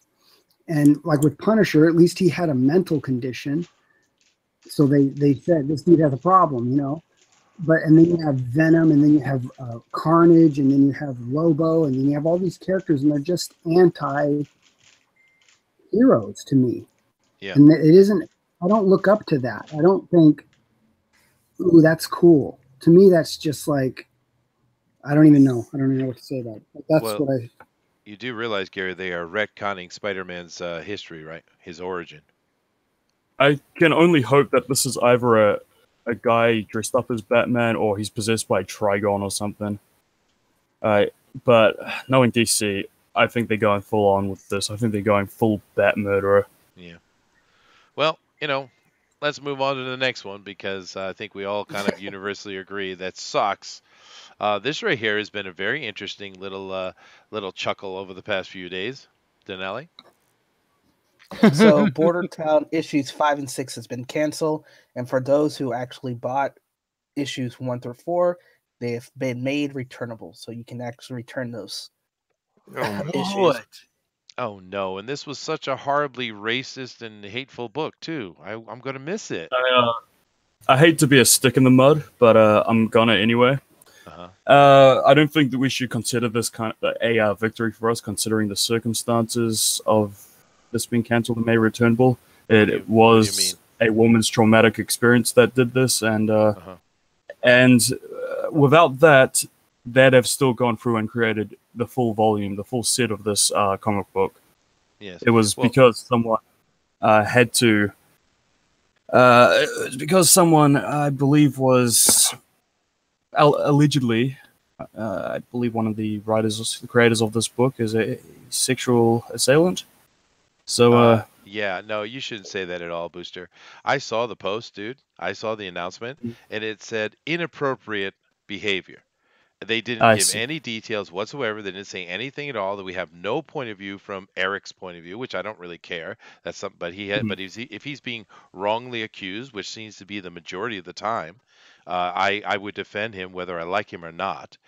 And like with Punisher, at least he had a mental condition. So they said this dude has a problem, But and then you have Venom, and then you have Carnage, and then you have Lobo, and then you have all these characters, and they're just anti-heroes to me.
Yeah.
And it isn't. I don't look up to that. I don't think, ooh, that's cool. To me, that's just like, I don't even know. I don't even know what to say about it. But that's what I.
You do realize, Gary, they are retconning Spider-Man's history, right? His origin.
I can only hope that this is either a guy dressed up as Batman or he's possessed by Trigon or something. But knowing DC, I think they're going full on with this. I think they're going full Bat murderer.
Yeah. Well, let's move on to the next one because I think we all kind of universally agree that sucks. This right here has been a very interesting little chuckle over the past few days. Denali?
So Border Town issues 5 and 6 has been canceled, and for those who actually bought issues 1 through 4, they have been made returnable, so you can actually return those issues.
Oh no! And this was such a horribly racist and hateful book too. I'm gonna miss it.
I hate to be a stick in the mud, but I'm gonna anyway.
Uh-huh.
I don't think that we should consider this kind of a victory for us, considering the circumstances of this being cancelled and made returnable. It was a woman's traumatic experience that did this, and without that, they'd have still gone through and created the full volume, the full set of this comic book.
Yes,
it was because someone had to. It was because someone, I believe, was allegedly, I believe one of the writers, the creators of this book, is a sexual assailant. So,
yeah, no, you shouldn't say that at all, Booster. I saw the post, dude. I saw the announcement, and it said inappropriate behavior. They didn't give any details whatsoever. They didn't say anything at all. That we have no point of view from Eric's point of view, which I don't really care. That's something, but he had, but if he's being wrongly accused, which seems to be the majority of the time, I would defend him whether I like him or not.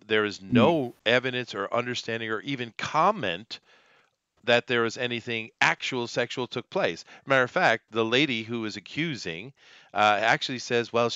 There is no evidence or understanding or even comment that there was anything actual sexual took place. Matter of fact, the lady who is accusing actually says, "Well,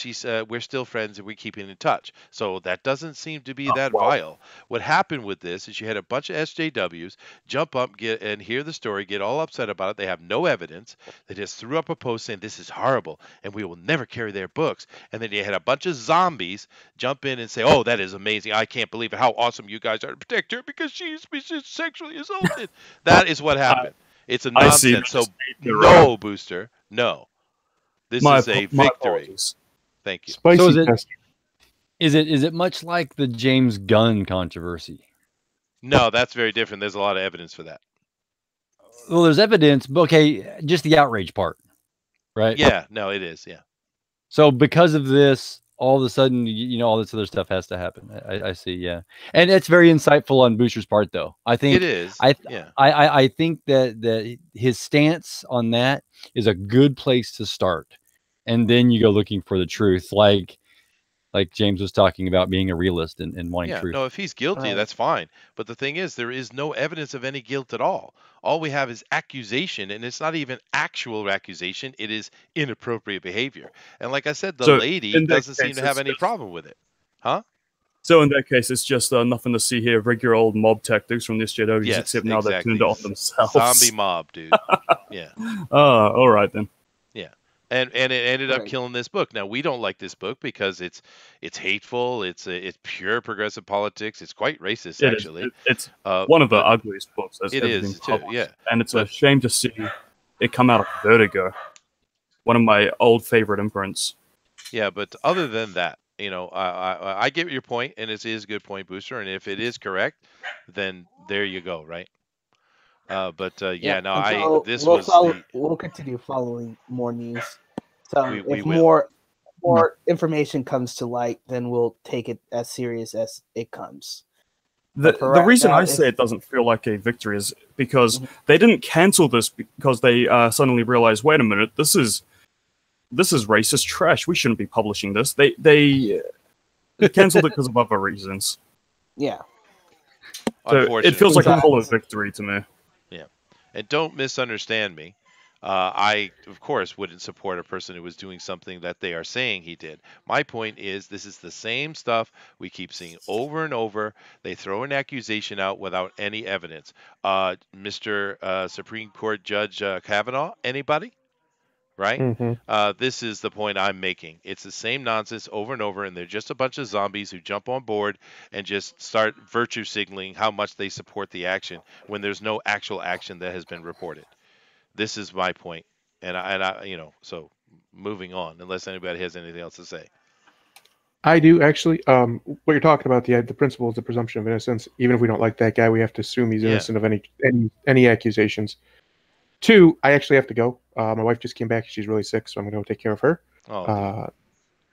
we're still friends and we're keeping in touch." So that doesn't seem to be that vile. What happened with this is you had a bunch of SJWs jump up, and hear the story, get all upset about it. They have no evidence. They just threw up a post saying this is horrible and we will never carry their books. And then you had a bunch of zombies jump in and say, "Oh, that is amazing! I can't believe how awesome you guys are to protect her because she's been sexually assaulted." That is what happened. It's a nonsense. So no, Booster, no. This is a victory. Thank you.
So is it much like the James Gunn controversy?
No, that's very different. There's a lot of evidence for that.
Well, there's evidence, but okay, just the outrage part, right?
Yeah, no, it is. Yeah.
So because of this, all of a sudden, all this other stuff has to happen. I see. Yeah, and it's very insightful on Booster's part, though. I think
it is.
I think that his stance on that is a good place to start, and then you go looking for the truth, like James was talking about being a realist and wanting truth.
No, if he's guilty, that's fine. But the thing is, there is no evidence of any guilt at all. All we have is accusation, and it's not even actual accusation. It is inappropriate behavior. And like I said, the lady doesn't seem to have any problem with it. Huh?
So in that case, it's just nothing to see here. Regular old mob tactics from the SJWs, except now they've turned it on themselves.
Zombie mob, dude. Yeah.
All right then.
Yeah. And it ended up killing this book. Now we don't like this book because it's hateful. It's pure progressive politics. It's quite racist, actually.
It's one of the ugliest books.
It is too. Yeah,
and it's a shame to see it come out of Vertigo, one of my old favorite imprints.
Yeah, but other than that, I get your point, and it is a good point, Booster. And if it is correct, then there you go, right? We'll
continue following more news. So if more information comes to light, then we'll take it as serious as it comes.
The reason I say it doesn't feel like a victory is because they didn't cancel this because they suddenly realized, wait a minute, this is racist trash. We shouldn't be publishing this. They canceled it because of other reasons.
Yeah.
So it feels like a hollow victory to me.
Yeah. And don't misunderstand me. I, of course, wouldn't support a person who was doing something that they are saying he did. My point is, this is the same stuff we keep seeing over and over. They throw an accusation out without any evidence. Mr. Supreme Court Judge Kavanaugh, anybody? Right? This is the point I'm making. It's the same nonsense over and over, and they're just a bunch of zombies who jump on board and just start virtue signaling how much they support the action when there's no actual action that has been reported. This is my point, and I so moving on, unless anybody has anything else to say.
I do actually. What you're talking about, the principle is the presumption of innocence. Even if we don't like that guy, we have to assume he's innocent of any accusations. 2, I actually have to go. My wife just came back. She's really sick, so I'm going to go take care of her.
Oh, dude.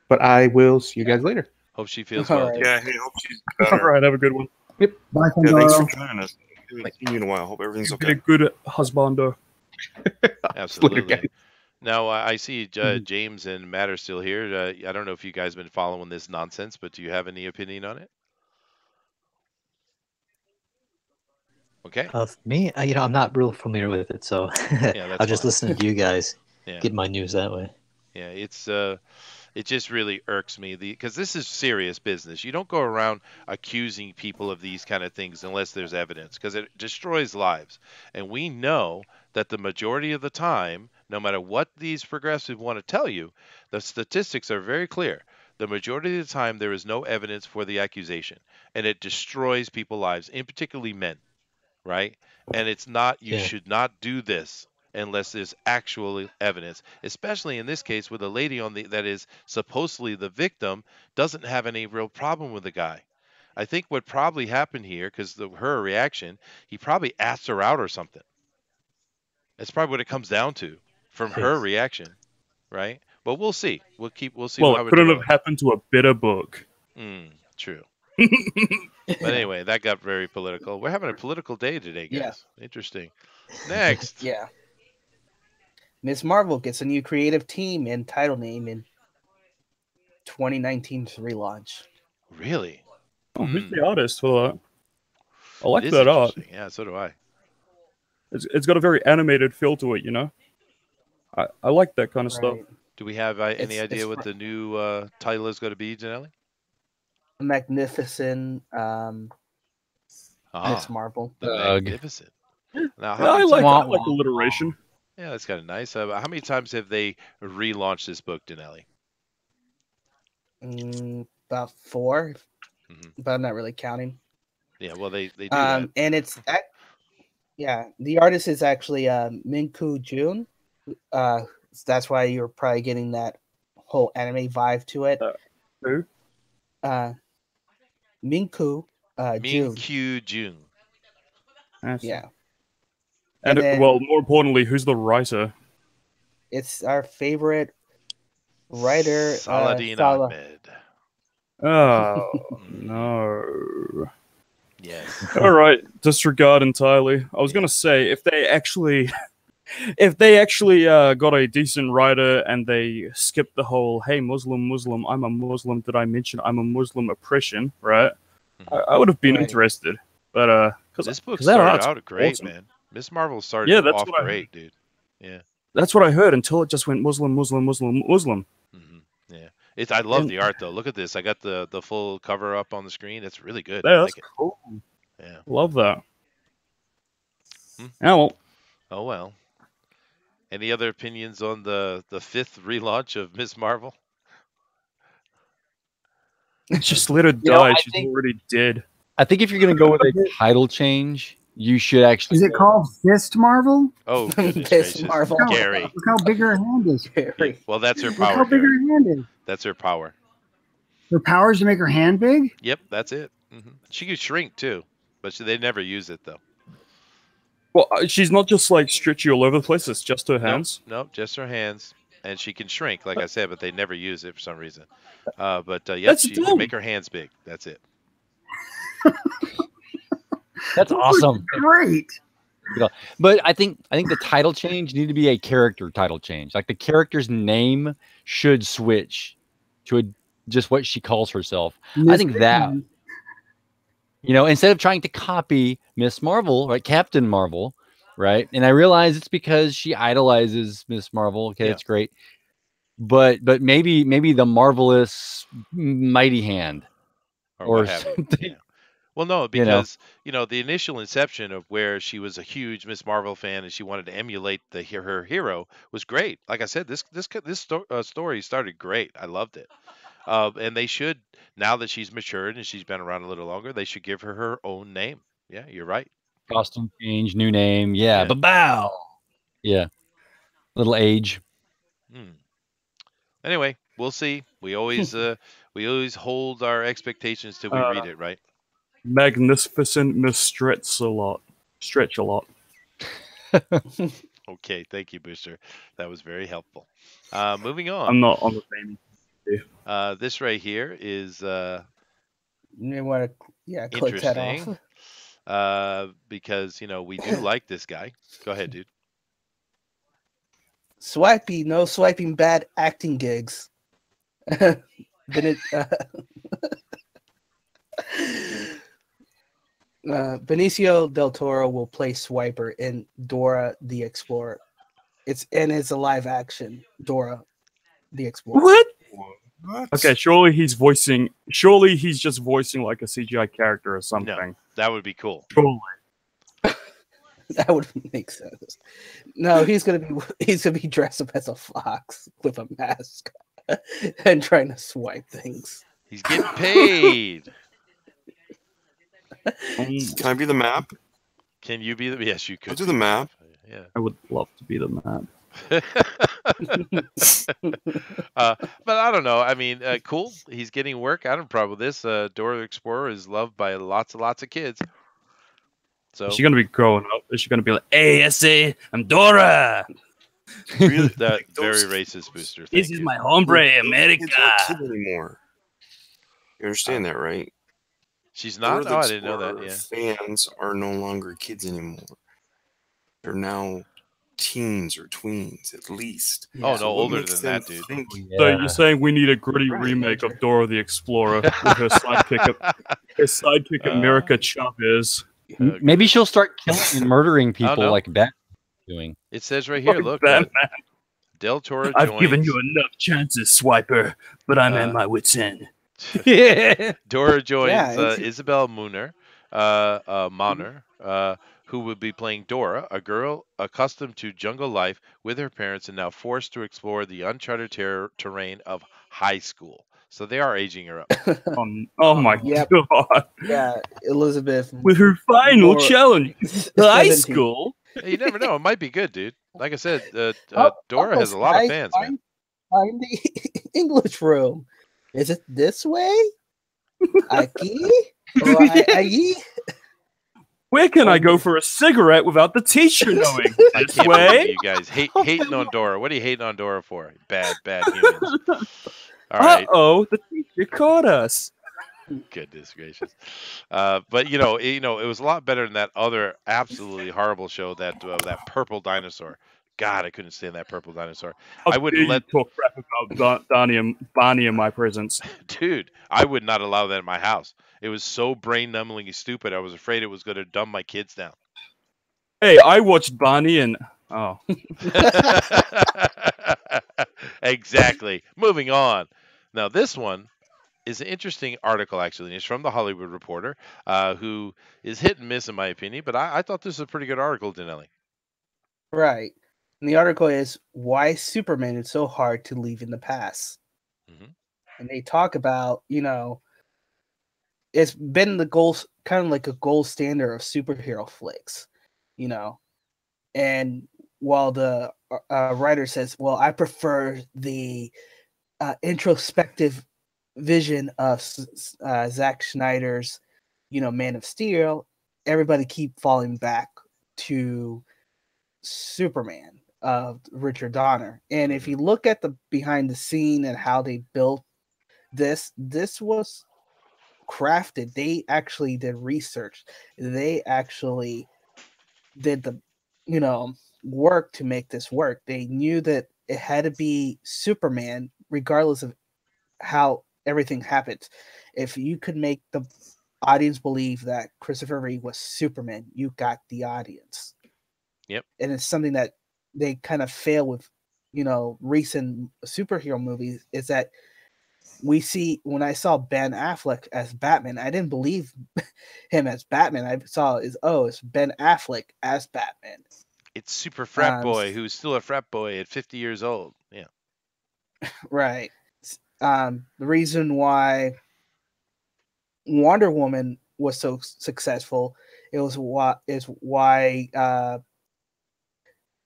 But I will see you guys later.
Hope she feels
All
well,
right.
dude.
Yeah, hey, hope she's
All
better.
right, have a good one.
Bye,
Yeah, thanks for
Pandoro.
joining us. Haven't seen you in a while. Hope everything's
Be a
okay.
good husbando.
Absolutely.
guys.
Now, I see James and Matt are still here. I don't know if you guys have been following this nonsense, but do you have any opinion on it? Okay.
Of me, I'm not real familiar with it, so
Yeah, that's
I'll just
fine.
listen to you guys.
Yeah.
Get my news that way.
Yeah, it just really irks me because this is serious business. You don't go around accusing people of these kind of things unless there's evidence, because it destroys lives. And we know that the majority of the time, no matter what these progressives want to tell you, the statistics are very clear. The majority of the time, there is no evidence for the accusation, and it destroys people's lives, in particularly men, right? And it's not, you
Yeah.
should not do this unless there's actual evidence, especially in this case where the lady that is supposedly the victim doesn't have any real problem with the guy. I think what probably happened here, because her reaction, he probably asked her out or something. That's probably what it comes down to from her
Yes.
reaction, right? But we'll see. We'll see
Well,
how
it
it
couldn't have
develops.
happened to a bitter book.
True. But anyway, that got very political. We're having a political day today, guys.
Yeah.
Interesting. Next.
Yeah. Miss Marvel gets a new creative team and title name in 2019's relaunch.
Really?
Oh, who's the artist for that? I like
It is
that art.
interesting. Yeah, so do I.
It's got a very animated feel to it, you know? I like that kind of stuff.
Right.
Do we have any
It's
idea what the new title is going to be, Janelle?
Magnificent Miss Marvel.
The
Ugh.
Magnificent. Now,
Yeah, I like
Wah, wah,
alliteration.
Yeah, that's kind of nice. How many times have they relaunched this book, Janelle?
About 4,
Mhm.
but I'm not really counting.
Yeah, well, they do that.
And the artist is actually Minku Jun. That's why you're probably getting that whole anime vibe to it.
Who?
Minku Jun.
Min-Kyu Jun.
Yeah.
And
then-
well, more importantly, who's the writer?
It's our favorite writer,
Saladin
Salah.
Ahmed.
Oh no.
Yes.
All right, disregard entirely. I was gonna say if they actually got a decent writer and they skipped the whole "Hey Muslim, I'm a Muslim. Did I mention I'm a Muslim?" oppression, right? I would have been
Right.
interested, but because
This book
that
started
art's
out great,
awesome.
man. Miss Marvel started
Yeah, that's
off
what I
great, dude. Yeah.
That's what I heard until it just went Muslim.
Yeah. I love
And-
the art though. Look at this. I got the full cover up on the screen. It's really good.
Yeah,
I
that's
like it.
cool.
Yeah.
Love that.
Hmm.
Yeah, well,
Oh well. Any other opinions on the 5th relaunch of Miss Marvel?
just let her
You know,
die.
I
She's
think-
already dead.
I think if you're going to go with a title change, you should actually.
Is it called Fist Marvel?
Oh goodness
Miss
gracious.
Marvel.
Gary.
Look how big her hand is.
Very-
Well, that's her
Look how
power,
big
Gary.
her hand is.
That's her power.
Her power is to make her hand big?
Yep, that's it. She could shrink too, but they never use it though.
Well, she's not just like stretchy all over the place. It's just her hands.
Nope, just her hands, and she can shrink, like I said, but they never use it for some reason. Yep,
That's
she can
dumb.
make her hands big. That's it.
That's awesome.
Great.
But I think the title change need to be a character title change. Like the character's name should switch to just what she calls herself. I think that, instead of trying to copy Miss Marvel, right, Captain Marvel, right? And I realize it's because she idolizes Miss Marvel. Okay,
Yeah.
that's great. But maybe the marvelous mighty hand
Or
or
what have you.
something.
Yeah. Well, no,
know.
because the initial inception of where she was a huge Miss Marvel fan and she wanted to emulate her hero was great. Like I said, this story started great. I loved it. And they should, now that she's matured and she's been around a little longer, they should give her own name. Yeah, you're right.
Costume change, new name, yeah,
Yeah.
ba-bow. Yeah, little age.
Anyway, we'll see. We always hold our expectations till we read it, right?
Magnificent Miss Stretch a lot.
Okay, thank you, Booster. That was very helpful. Moving
I'm
on.
not on the same.
This right here is
You may want to, click that off.
interesting because we do like this guy. Go ahead, dude.
Swipey, no swiping bad acting gigs. Benicio del Toro will play Swiper in Dora the Explorer. It's a live action Dora the Explorer.
What?
What?
Okay, surely he's just voicing like a CGI character or something.
No, that would be cool.
Surely.
That would make sense. No, he's gonna be dressed up as a fox with a mask and trying to swipe things.
He's getting paid.
Can I be the map?
Can you be the? Yes, you could.
I'll do the map.
Yeah.
I would love to be the man.
But I don't know. I mean, cool. He's getting work. I don't have a problem with this. Dora the Explorer is loved by lots and lots of kids. So
Is she gonna be growing up? Is she gonna be like, "Hey, Essie, I'm Dora.
Really?
that
Those-
very racist, Booster.
This
Thank
is
you.
my hombre,
Those
America."
kids aren't kids anymore. You understand that, right?
She's
Dora
not.
the
Oh, I didn't know that.
Explorer
Yeah.
Fans are no longer kids anymore. They're now teens or tweens, at least.
Oh
So
no,
what
older
makes
than
them
that, dude.
think-
So you're saying we need a gritty
Right.
remake of Dora the Explorer with her sidekick America Chavez.
Maybe she'll start killing and murdering people
know.
like Batman doing.
It says right here.
Like
Look,
Batman.
Del Toro
I've
joins.
given you enough chances, Swiper, but I'm
Uh,
at my wit's end.
Dora joins
Yeah, it's-
Isabel Mooner, who would be playing Dora, a girl accustomed to jungle life with her parents and now forced to explore the uncharted terrain of high school. So they are aging her up.
Oh my
Yep.
god.
Yeah, Elizabeth.
With her final
More-
challenge, high
17.
school.
Hey, you never know. It might be good, dude. Like I said,
Oh,
Dora has a lot of fans, man.
Find the English room. Is it this way? Aquí? Or allí?
Where can I go for a cigarette without the teacher knowing?
I
This
can't believe
way?
you guys hating on Dora. What are you hating on Dora for? Bad humans. All right.
Uh-oh, the teacher caught us.
Goodness gracious. But it was a lot better than that other absolutely horrible show that purple dinosaur. God, I couldn't stand that purple dinosaur.
How
I wouldn't
dare you
let
talk crap about Barney in my presence.
dude, I would not allow that in my house. It was so brain numbingly stupid. I was afraid it was going to dumb my kids down.
Hey, I watched Barney and
Exactly. Moving on. Now this one is an interesting article, actually. It's from the Hollywood Reporter, who is hit and miss in my opinion, but I thought this was a pretty good article, Denelli.
Right. And the article is why Superman is so hard to leave in the past.
Mhm.
And they talk about, it's been the gold, kind of like a gold standard of superhero flicks, And while the writer says, well, I prefer the introspective vision of Zack Snyder's, Man of Steel, everybody keep falling back to Superman of Richard Donner. And if you look at the behind the scene and how they built this was crafted. They actually did research. They actually did the work to make this work. They knew that it had to be Superman regardless of how everything happens. If you could make the audience believe that Christopher Reeve was Superman, you got the audience.
Yep.
And it's something that they kind of fail with, recent superhero movies, is that we see, when I saw Ben Affleck as Batman, I didn't believe him as Batman. I saw it's Ben Affleck as Batman.
It's super frat boy who's still a frat boy at 50 years old. Yeah.
Right. The reason why Wonder Woman was so successful, why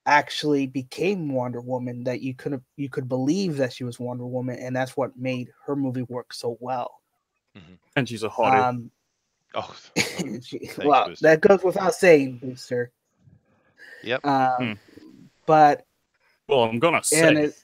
actually became Wonder Woman, that you could believe that she was Wonder Woman, and that's what made her movie work so well.
and she's a hottie.
Well,
Booster.
that goes without saying, Booster.
Yep.
but
Well, I'm gonna
and
say.
it.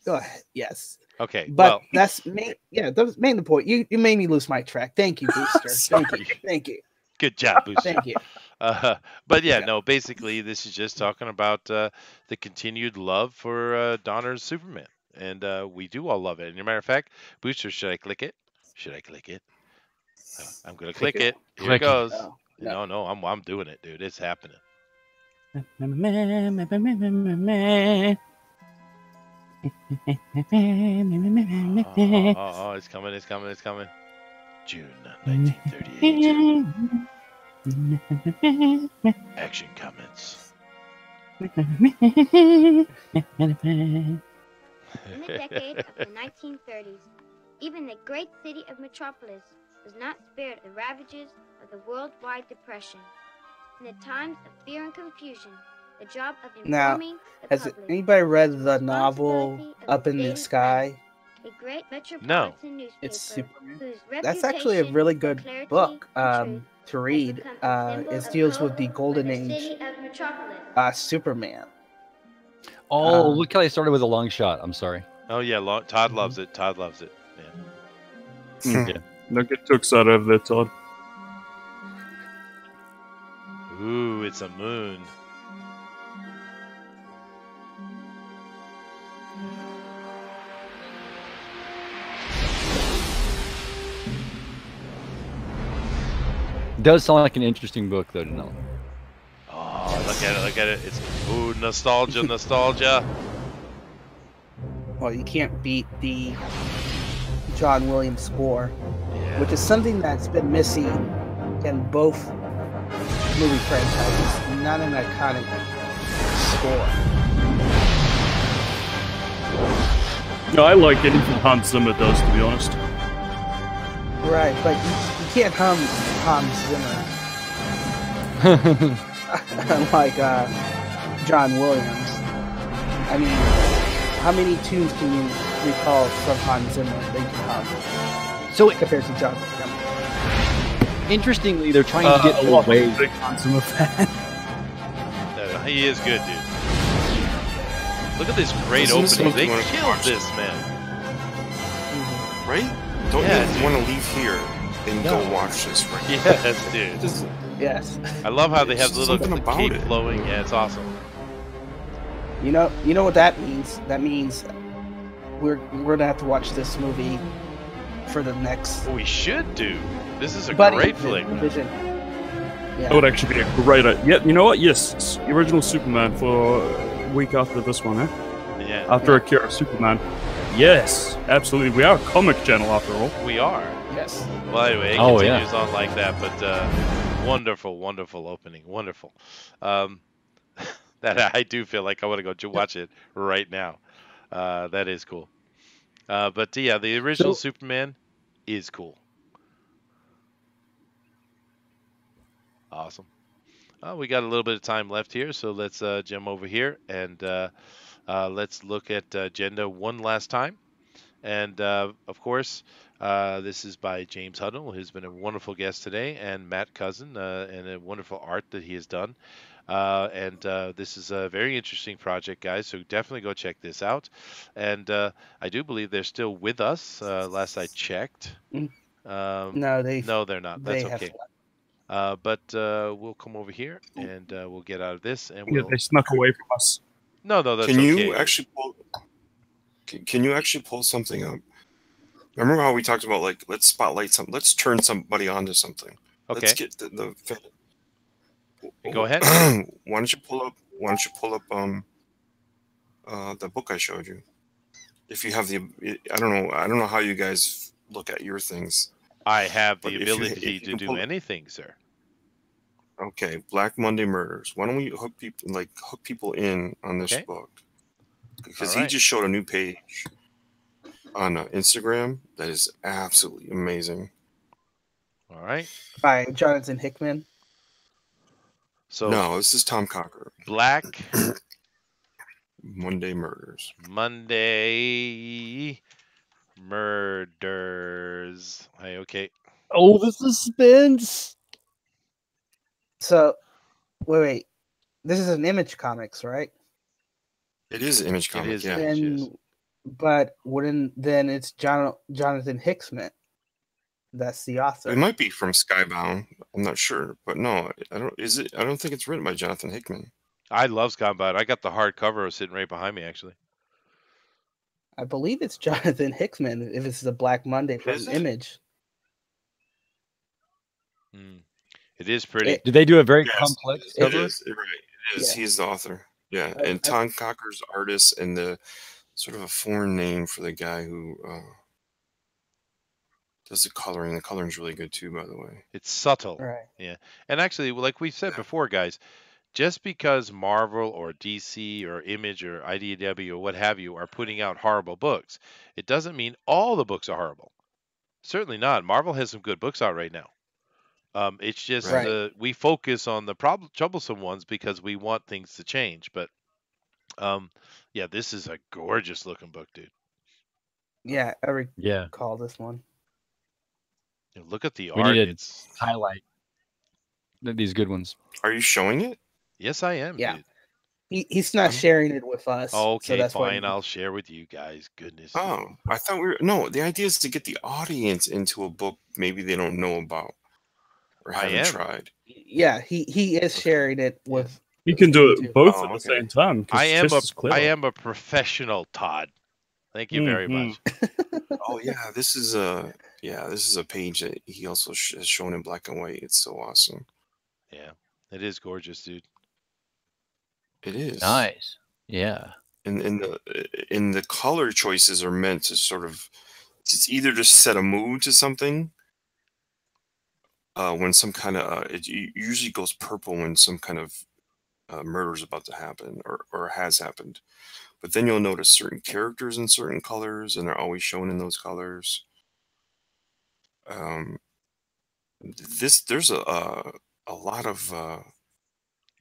Go ahead. Yes.
Okay.
But
Well,
that's that's main the point. You made me lose my track. Thank you, Booster. Thank you.
Sorry.
Thank you.
good job, Booster.
Thank you.
But yeah,
Yeah.
no. Basically, this is just talking about the continued love for Donner's Superman, and we do all love it. And as a matter of fact, Booster, should I click it? Should I click it? I'm gonna click it. Here it
Click it.
goes.
Oh, no.
No, I'm doing it, dude. It's happening. Oh, it's coming, it's coming, it's coming. June 1938. Action comments.
In the decade of the 1930s, even the great city of Metropolis was not spared the ravages of the worldwide depression. In the times of fear and confusion, the job of
Now,
informing the
has
public
anybody read
was
the novel
responsibility of
Up in the
Daily
Sky?
Planet, a great metropolitan newspaper
It's Superman.
whose
That's actually a
reputation
really
for
good
clarity
book
and truth
to
has
read.
become a symbol
It
of
deals with
hope
the
for
golden
the
age
city of Metropolis.
Superman.
Oh,
Um,
look how they started with a long shot. I'm sorry.
Oh yeah, Todd loves it. Todd loves it. Yeah.
Okay.
Don't get too excited over there, Todd.
Ooh, it's a moon.
Does sound like an interesting book, though, to know.
Oh, look at it, look at it. It's ooh, nostalgia, nostalgia.
Well, you can't beat the John Williams score,
Yeah.
which is something that's been missing in both movie franchises. Not an iconic score.
No, I like anything Hans Zimmer does, to be honest.
Right, but you can't hum Hans Zimmer like John Williams. I mean, how many tunes can you recall from Hans Zimmer that you can hum
So
compared to John Williams?
interestingly, they're trying to get
a lot
away.
of big Hans Zimmer fan.
He is good, dude. Look at this great
Isn't this
opening.
something
They
you wanna
killed
watch?
this, man.
Right? Don't
Yeah,
you
dude.
want to leave here and
No.
go watch this right now?
Yes, dude.
Just-
Yes.
I love how they
There's
have the little
something about
cape
it.
flowing. Yeah, it's awesome.
You know what that means? That means we're gonna have to watch this movie for the next
What we should do. This is a
Buddy
great flick.
Vision.
That would actually be a great idea. Yeah, you know what? Yes, the original Superman for a week after this one, eh?
Yeah,
After Akira Superman. Yes, absolutely. We are a comic channel after all.
we are.
Yes.
Well, anyway, it
Oh, yeah.
continues on like that, but wonderful, wonderful opening. Wonderful. That I do feel like I want to go watch it right now. That is cool. But yeah, the original
So-
Superman is cool. Awesome. We got a little bit of time left here, so let's jump over here and let's look at agenda one last time. And of course, this is by James Hudnall, who's been a wonderful guest today, and Matt Cousin, and a wonderful art that he has done. And this is a very interesting project, guys. So definitely go check this out. And I do believe they're still with us. Last I checked.
No,
No, they're not. That's
they have
okay. But we'll come over here and we'll get out of this, and
Yeah,
we'll.
they snuck away from us.
No, that's
Can
okay.
you actually pull? Can you actually pull something up? Remember how we talked about like let's spotlight something, let's turn somebody onto something.
Okay.
Let's get the
Go ahead.
Why don't you pull up? Why don't you pull up the book I showed you? If you have the, I don't know how you guys look at your things.
I have
But
the
if you-
ability
if you
to
can
do
pull it-
anything, sir.
Okay, Black Monday Murders. Why don't we hook people in on this
Okay.
book? Because
All
he
right.
just showed a new page on Instagram that is absolutely amazing.
All right.
by Jonathan Hickman.
So
No, this is Tom Cocker.
Black
Monday Murders.
Monday Murders. Hey, okay.
Oh, the suspense.
So, wait. This is an Image Comics, right?
It is Image Comic,
is
yeah.
Image.
And but wouldn't then it's Jonathan Hickman. That's the author.
It might be from Skybound. I'm not sure, but no, I don't. Is it? I don't think it's written by Jonathan Hickman.
I love Skybound. I got the hardcover sitting right behind me, actually.
I believe it's Jonathan Hickman. If it's the Black Monday from
Is it?
Image,
It is pretty.
Did they do a very
Yes,
complex
it
cover?
is. Right, it is.
Yeah.
He's the author. Yeah, and Tom Cocker's artist, and the sort of a foreign name for the guy who does the coloring. The coloring's really good too, by the way.
It's subtle.
right?
Yeah. And actually, like we said before, guys, just because Marvel or DC or Image or IDW or what have you are putting out horrible books, it doesn't mean all the books are horrible. Certainly not. Marvel has some good books out right now. It's just
Right.
we focus on the troublesome ones because we want things to change. But yeah, this is a gorgeous looking book, dude.
Yeah, I
Yeah.
recall this one.
Look at the
We
art.
need to
It's
highlight these good ones.
Are you showing it?
yes, I am,
Yeah.
dude.
He's not sharing it with us. so
Okay,
that's
fine.
why
I'll share with you guys. Goodness.
Oh, I thought we were. No, the idea is to get the audience into a book maybe they don't know about or
I
haven't
am.
tried.
Yeah, he is sharing it with.
You can do it both
Oh,
at the
okay.
same time. 'cause
I am
Chess is clever.
I am a professional, Todd. Thank you very
Mhm.
much.
Oh yeah, this is a page that he also has shown in black and white. It's so awesome.
Yeah, it is gorgeous, dude.
It is
Nice. Yeah.
and the color choices are meant to sort of it's either to set a mood to something. When some kind of it usually goes purple when some kind of murder is about to happen or has happened. But then you'll notice certain characters in certain colors, and they're always shown in those colors. There's a lot of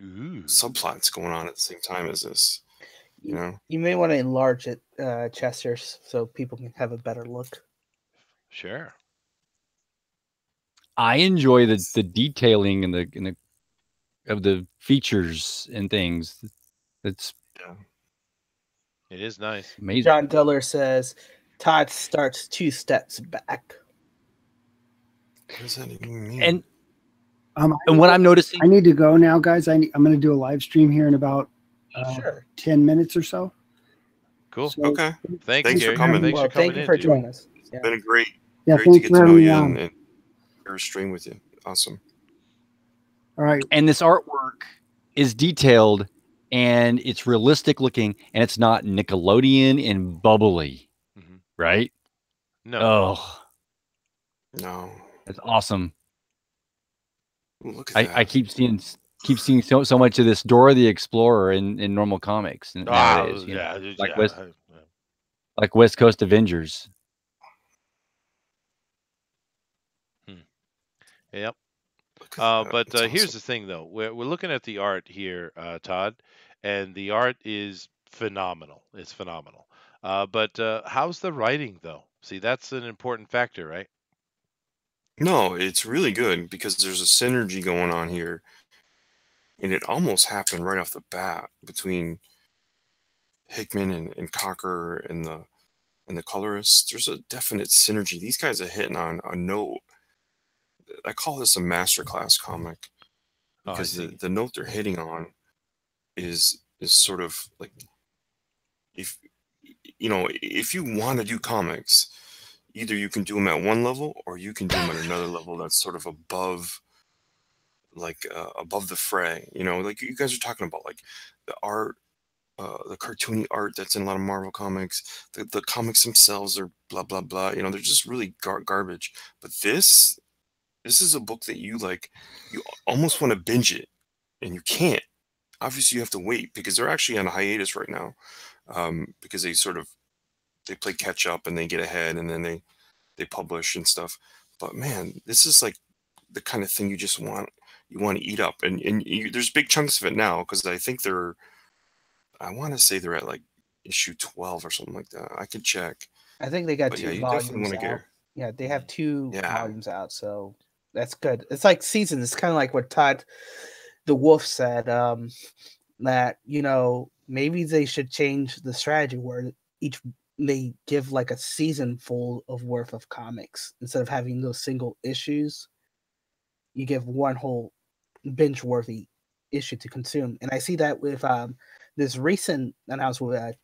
Ooh.
subplots going on at the same time as this. You know,
You may want to enlarge it, Chester, so people can have a better look.
Sure.
I enjoy the detailing and the of the features and things. It's
yeah.
It is nice.
amazing.
John Diller says Todd starts 2 steps back.
What does that even mean?
And
I
what I'm noticing,
I need to go now, guys. I'm going to do a live stream here in about
Sure.
10 minutes or so.
Cool.
So,
Okay.
Thanks,
Thanks for
Gary.
coming.
Thanks
Well,
for coming
thank you
in,
for
dude.
joining us.
It's
Yeah.
been great
Yeah,
to
thanks
get
for
to know
having me
you
on.
and share a stream with you. Awesome.
All right.
and this artwork is detailed and it's realistic looking and it's not Nickelodeon and bubbly,
Mhm.
right?
No.
Oh,
No.
that's awesome.
Ooh, look at that.
I keep seeing so much of this Dora the Explorer in normal comics nowadays. You know,
yeah,
like
yeah.
like West Coast Avengers.
Yep.
Look at that.
But
It's
here's
awesome.
the thing, though. We're looking at the art here, Todd, and the art is phenomenal. It's phenomenal. But how's the writing, though? See, that's an important factor, right?
No, it's really good because there's a synergy going on here, and it almost happened right off the bat between Hickman and Cocker and the colorists. There's a definite synergy. These guys are hitting on a note. I call this a masterclass comic
Oh, I
because
see.
the note they're hitting on is sort of like if if you want to do comics, either you can do them at one level or you can do them at another level that's sort of above above the fray. Like you guys are talking about, like the art, the cartoony art that's in a lot of Marvel comics. The comics themselves are blah blah blah. They're just really garbage. But this is a book that you almost want to binge it, and you can't. Obviously, you have to wait because they're actually on a hiatus right now, because they play catch up and they get ahead, and then they publish and stuff. But man, this is like the kind of thing you just want. You want to eat up, and there's big chunks of it now because I think I want to say they're at like issue 12 or something like that. I could check.
I think they got
But
2
yeah, you definitely
volumes
want to
out.
get.
Yeah, they have 2
Yeah.
volumes out, so that's good. It's like seasons. It's kind of like what Todd the Wolf said that maybe they should change the strategy where they give like a season full of worth of comics instead of having those single issues. You give one whole binge worthy issue to consume, and I see that with this recent announcement with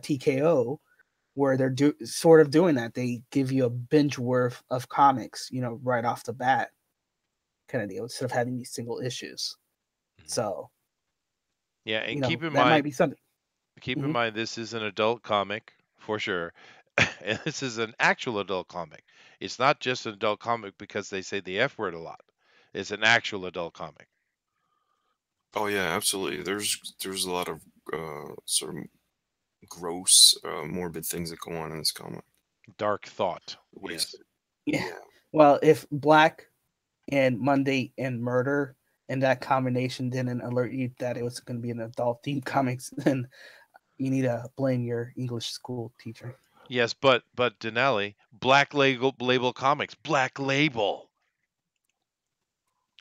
TKO, where they're sort of doing that. They give you a binge worth of comics, right off the bat, kind of deal, instead of having these single issues. So,
yeah, and keep in
that might
mind,
be something.
keep in mind, this is an adult comic for sure, and this is an actual adult comic. It's not just an adult comic because they say the F word a lot. It's an actual adult comic.
Oh yeah, absolutely. There's a lot of sort of gross, morbid things that go on in this comic.
Dark thought.
What
Yes.
Yeah. Well, if Black and Monday and Murder and that combination didn't alert you that it was going to be an adult themed comics, then you need to blame your English school teacher.
Yes, but Denali, Black Label Comics, Black Label.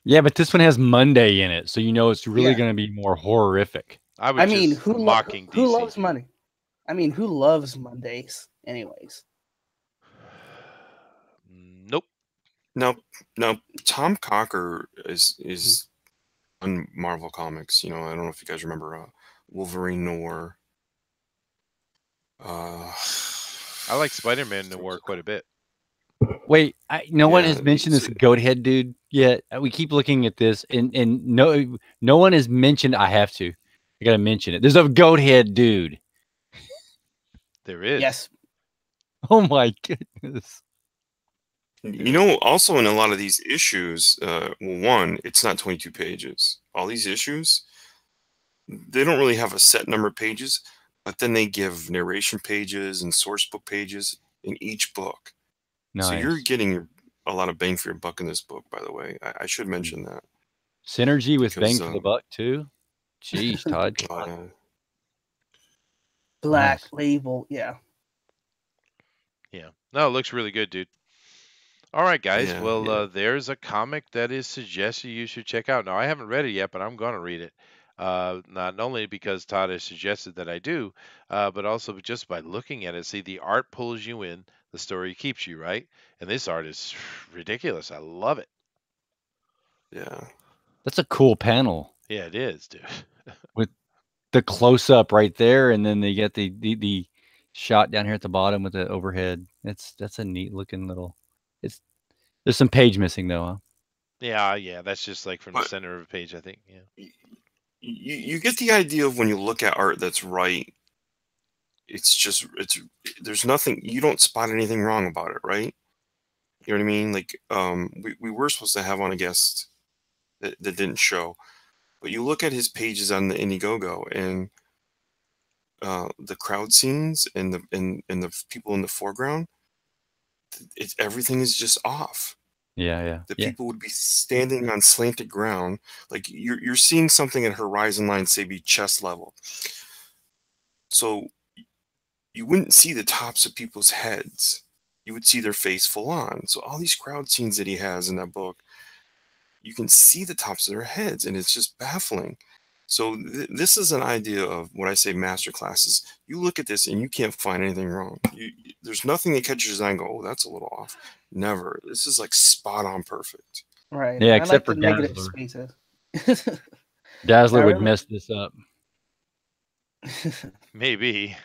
Yeah, but this one has Monday in it, so it's really going to be more horrific.
I mean, who loves Monday? I mean, who loves Mondays, anyways?
Nope.
Now, Tom Cocker is on Marvel Comics. I don't know if you guys remember Wolverine Noir.
I like Spider-Man Noir quite a bit.
Wait, no one has mentioned this goat head dude yet. We keep looking at this, and no one has mentioned. I have to. I got to mention it. There's a goat head dude.
There is.
Yes.
Oh my goodness.
Also in a lot of these issues, one, it's not 22 pages. All these issues, they don't really have a set number of pages, but then they give narration pages and source book pages in each book.
Nice.
So you're getting a lot of bang for your buck in this book, by the way. I should mention that.
Synergy with bang for the buck, too? Jeez, Todd.
Black Label, yeah.
Yeah. No, it looks really good, dude. All right, guys.
Yeah,
well, there's a comic that is suggested you should check out. Now, I haven't read it yet, but I'm going to read it. Not only because Todd has suggested that I do, but also just by looking at it. See, the art pulls you in, the story keeps you, right? And this art is ridiculous. I love it.
Yeah.
That's a cool panel.
Yeah, it is, dude.
With the close-up right there, and then they get the shot down here at the bottom with the overhead. That's a neat-looking little... There's some page missing, though, huh?
Yeah, that's just like from the center of a page, I think. Yeah.
You get the idea of when you look at art that's right, there's nothing, you don't spot anything wrong about it, right? You know what I mean? Like, we were supposed to have on a guest that didn't show, but you look at his pages on the Indiegogo and the crowd scenes and the people in the foreground, everything is just off.
Yeah.
The people would be standing on slanted ground, like you're seeing something at horizon line, say, be chest level. So you wouldn't see the tops of people's heads. You would see their face full on. So all these crowd scenes that he has in that book, you can see the tops of their heads, and it's just baffling. So this is an idea of what I say master classes. You look at this and you can't find anything wrong. There's nothing that catches your eye and go, oh, that's a little off. Never. This is like spot on perfect.
Right.
Yeah,
I
except
like
for
the negative
Dazzler.
spaces.
Dazzler would mess this up.
Maybe.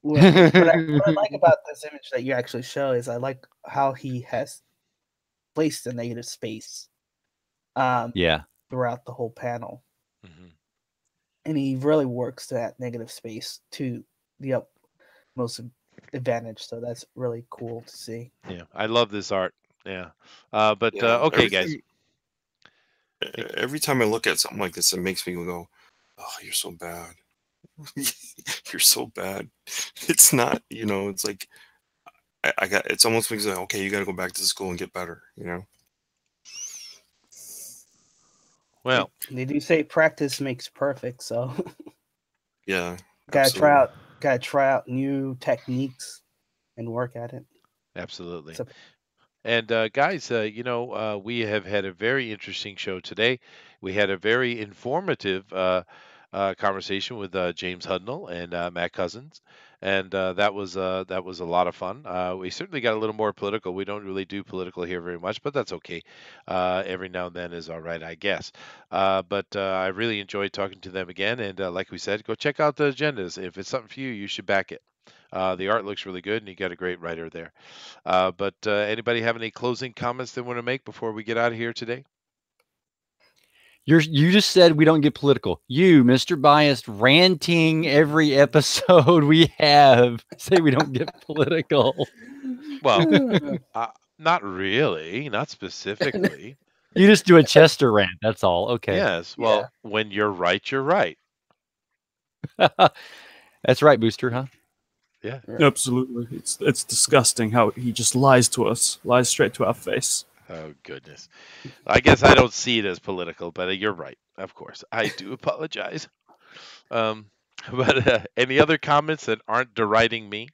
what I like about this image that you actually show is I like how he has placed the negative space throughout the whole panel.
Mm-hmm.
And he really works that negative space to the utmost advantage. So that's really cool to see.
Yeah, I love this art. Yeah. Okay, guys.
Every time I look at something like this, it makes me go, oh, you're so bad. You're so bad. It's not, it's like, it's almost makes like, okay, you got to go back to school and get better,
Well,
they do say practice makes perfect, so
yeah,
gotta try out new techniques and work at it.
Absolutely. And guys, we have had a very interesting show today. We had a very informative conversation with James Hudnall and Matt Cousins, and that was a lot of fun. We certainly got a little more political. We don't really do political here very much, but that's okay. Every now and then is all right, I guess. But I really enjoyed talking to them again. And like we said, go check out the agendas. If it's something for you, you should back it. The art looks really good, and you got a great writer there. But anybody have any closing comments they want to make before we get out of here today?
You just said we don't get political. You, Mr. Biased, ranting every episode we have, say we don't get political.
Well, not really, not specifically.
You just do a Chester rant. That's all. Okay.
Yes. Well, when you're right, you're right.
That's right, Booster, huh?
Yeah.
Absolutely. It's disgusting how he just lies to us, lies straight to our face.
Oh, goodness. I guess I don't see it as political, but you're right. Of course. I do apologize. But any other comments that aren't deriding me?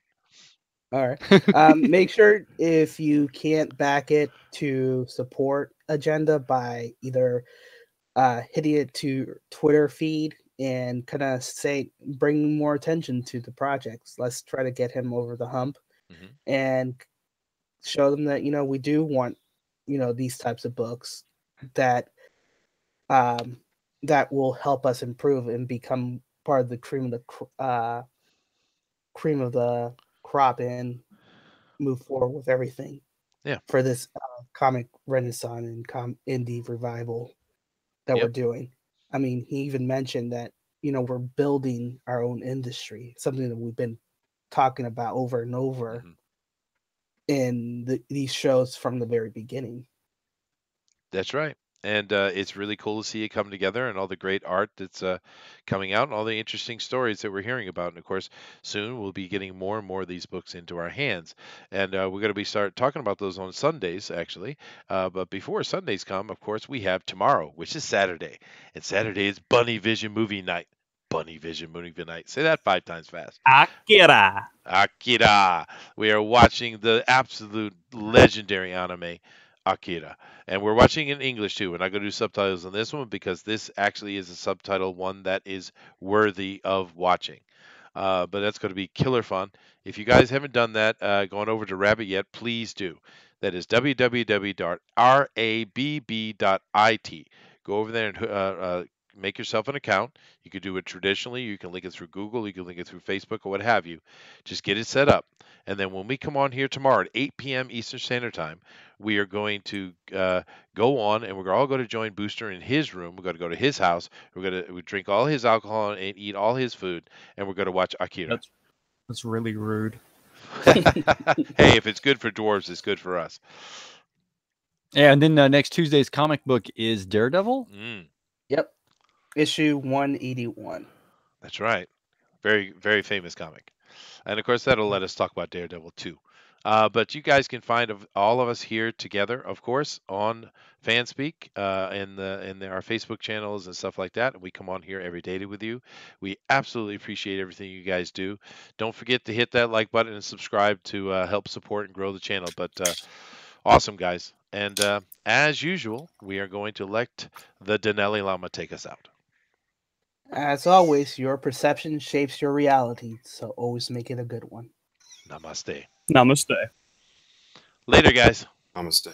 All right. Make sure if you can't back it to support Agenda by either hitting it to Twitter feed and kind of bring more attention to the projects. Let's try to get him over the hump and show them that, we do want, these types of books that that will help us improve and become part of the cream of the crop and move forward with everything.
Yeah.
For this comic renaissance and indie revival that we're doing. I mean, he even mentioned that, we're building our own industry, something that we've been talking about over and over in these shows from the very beginning.
That's right. And it's really cool to see it come together and all the great art that's coming out and all the interesting stories that we're hearing about. And of course, soon we'll be getting more and more of these books into our hands. And we're going to start talking about those on Sundays, actually. But before Sundays come, of course, we have tomorrow, which is Saturday. And Saturday is Bunny Vision Movie Night. Bunny Vision Movie Night. Say that 5 times fast.
Akira.
Akira. We are watching the absolute legendary anime, Akira. And we're watching in English too. We're not going to do subtitles on this one because this actually is a subtitle one that is worthy of watching. But that's going to be killer fun. If you guys haven't done that, going over to Rabbit yet, please do. That is www.rabb.it. Go over there and make yourself an account. You could do it traditionally. You can link it through Google. You can link it through Facebook or what have you. Just get it set up. And then when we come on here tomorrow at 8 p.m. Eastern Standard Time, we are going to go on and we're all going to join Booster in his room. We're going to go to his house. We're going to drink all his alcohol and eat all his food. And we're going to watch Akira.
That's really rude.
Hey, if it's good for dwarves, it's good for us.
Yeah, and then next Tuesday's comic book is Daredevil.
Yep. Issue 181.
That's right. Very, very famous comic. And of course, that'll let us talk about Daredevil too. But you guys can find all of us here together, of course, on FanSpeak in our Facebook channels and stuff like that. We come on here every day with you. We absolutely appreciate everything you guys do. Don't forget to hit that like button and subscribe to help support and grow the channel. But awesome, guys. And as usual, we are going to let the Denali Lama take us out.
As always, your perception shapes your reality, so always make it a good one.
Namaste.
Namaste.
Later, guys.
Namaste.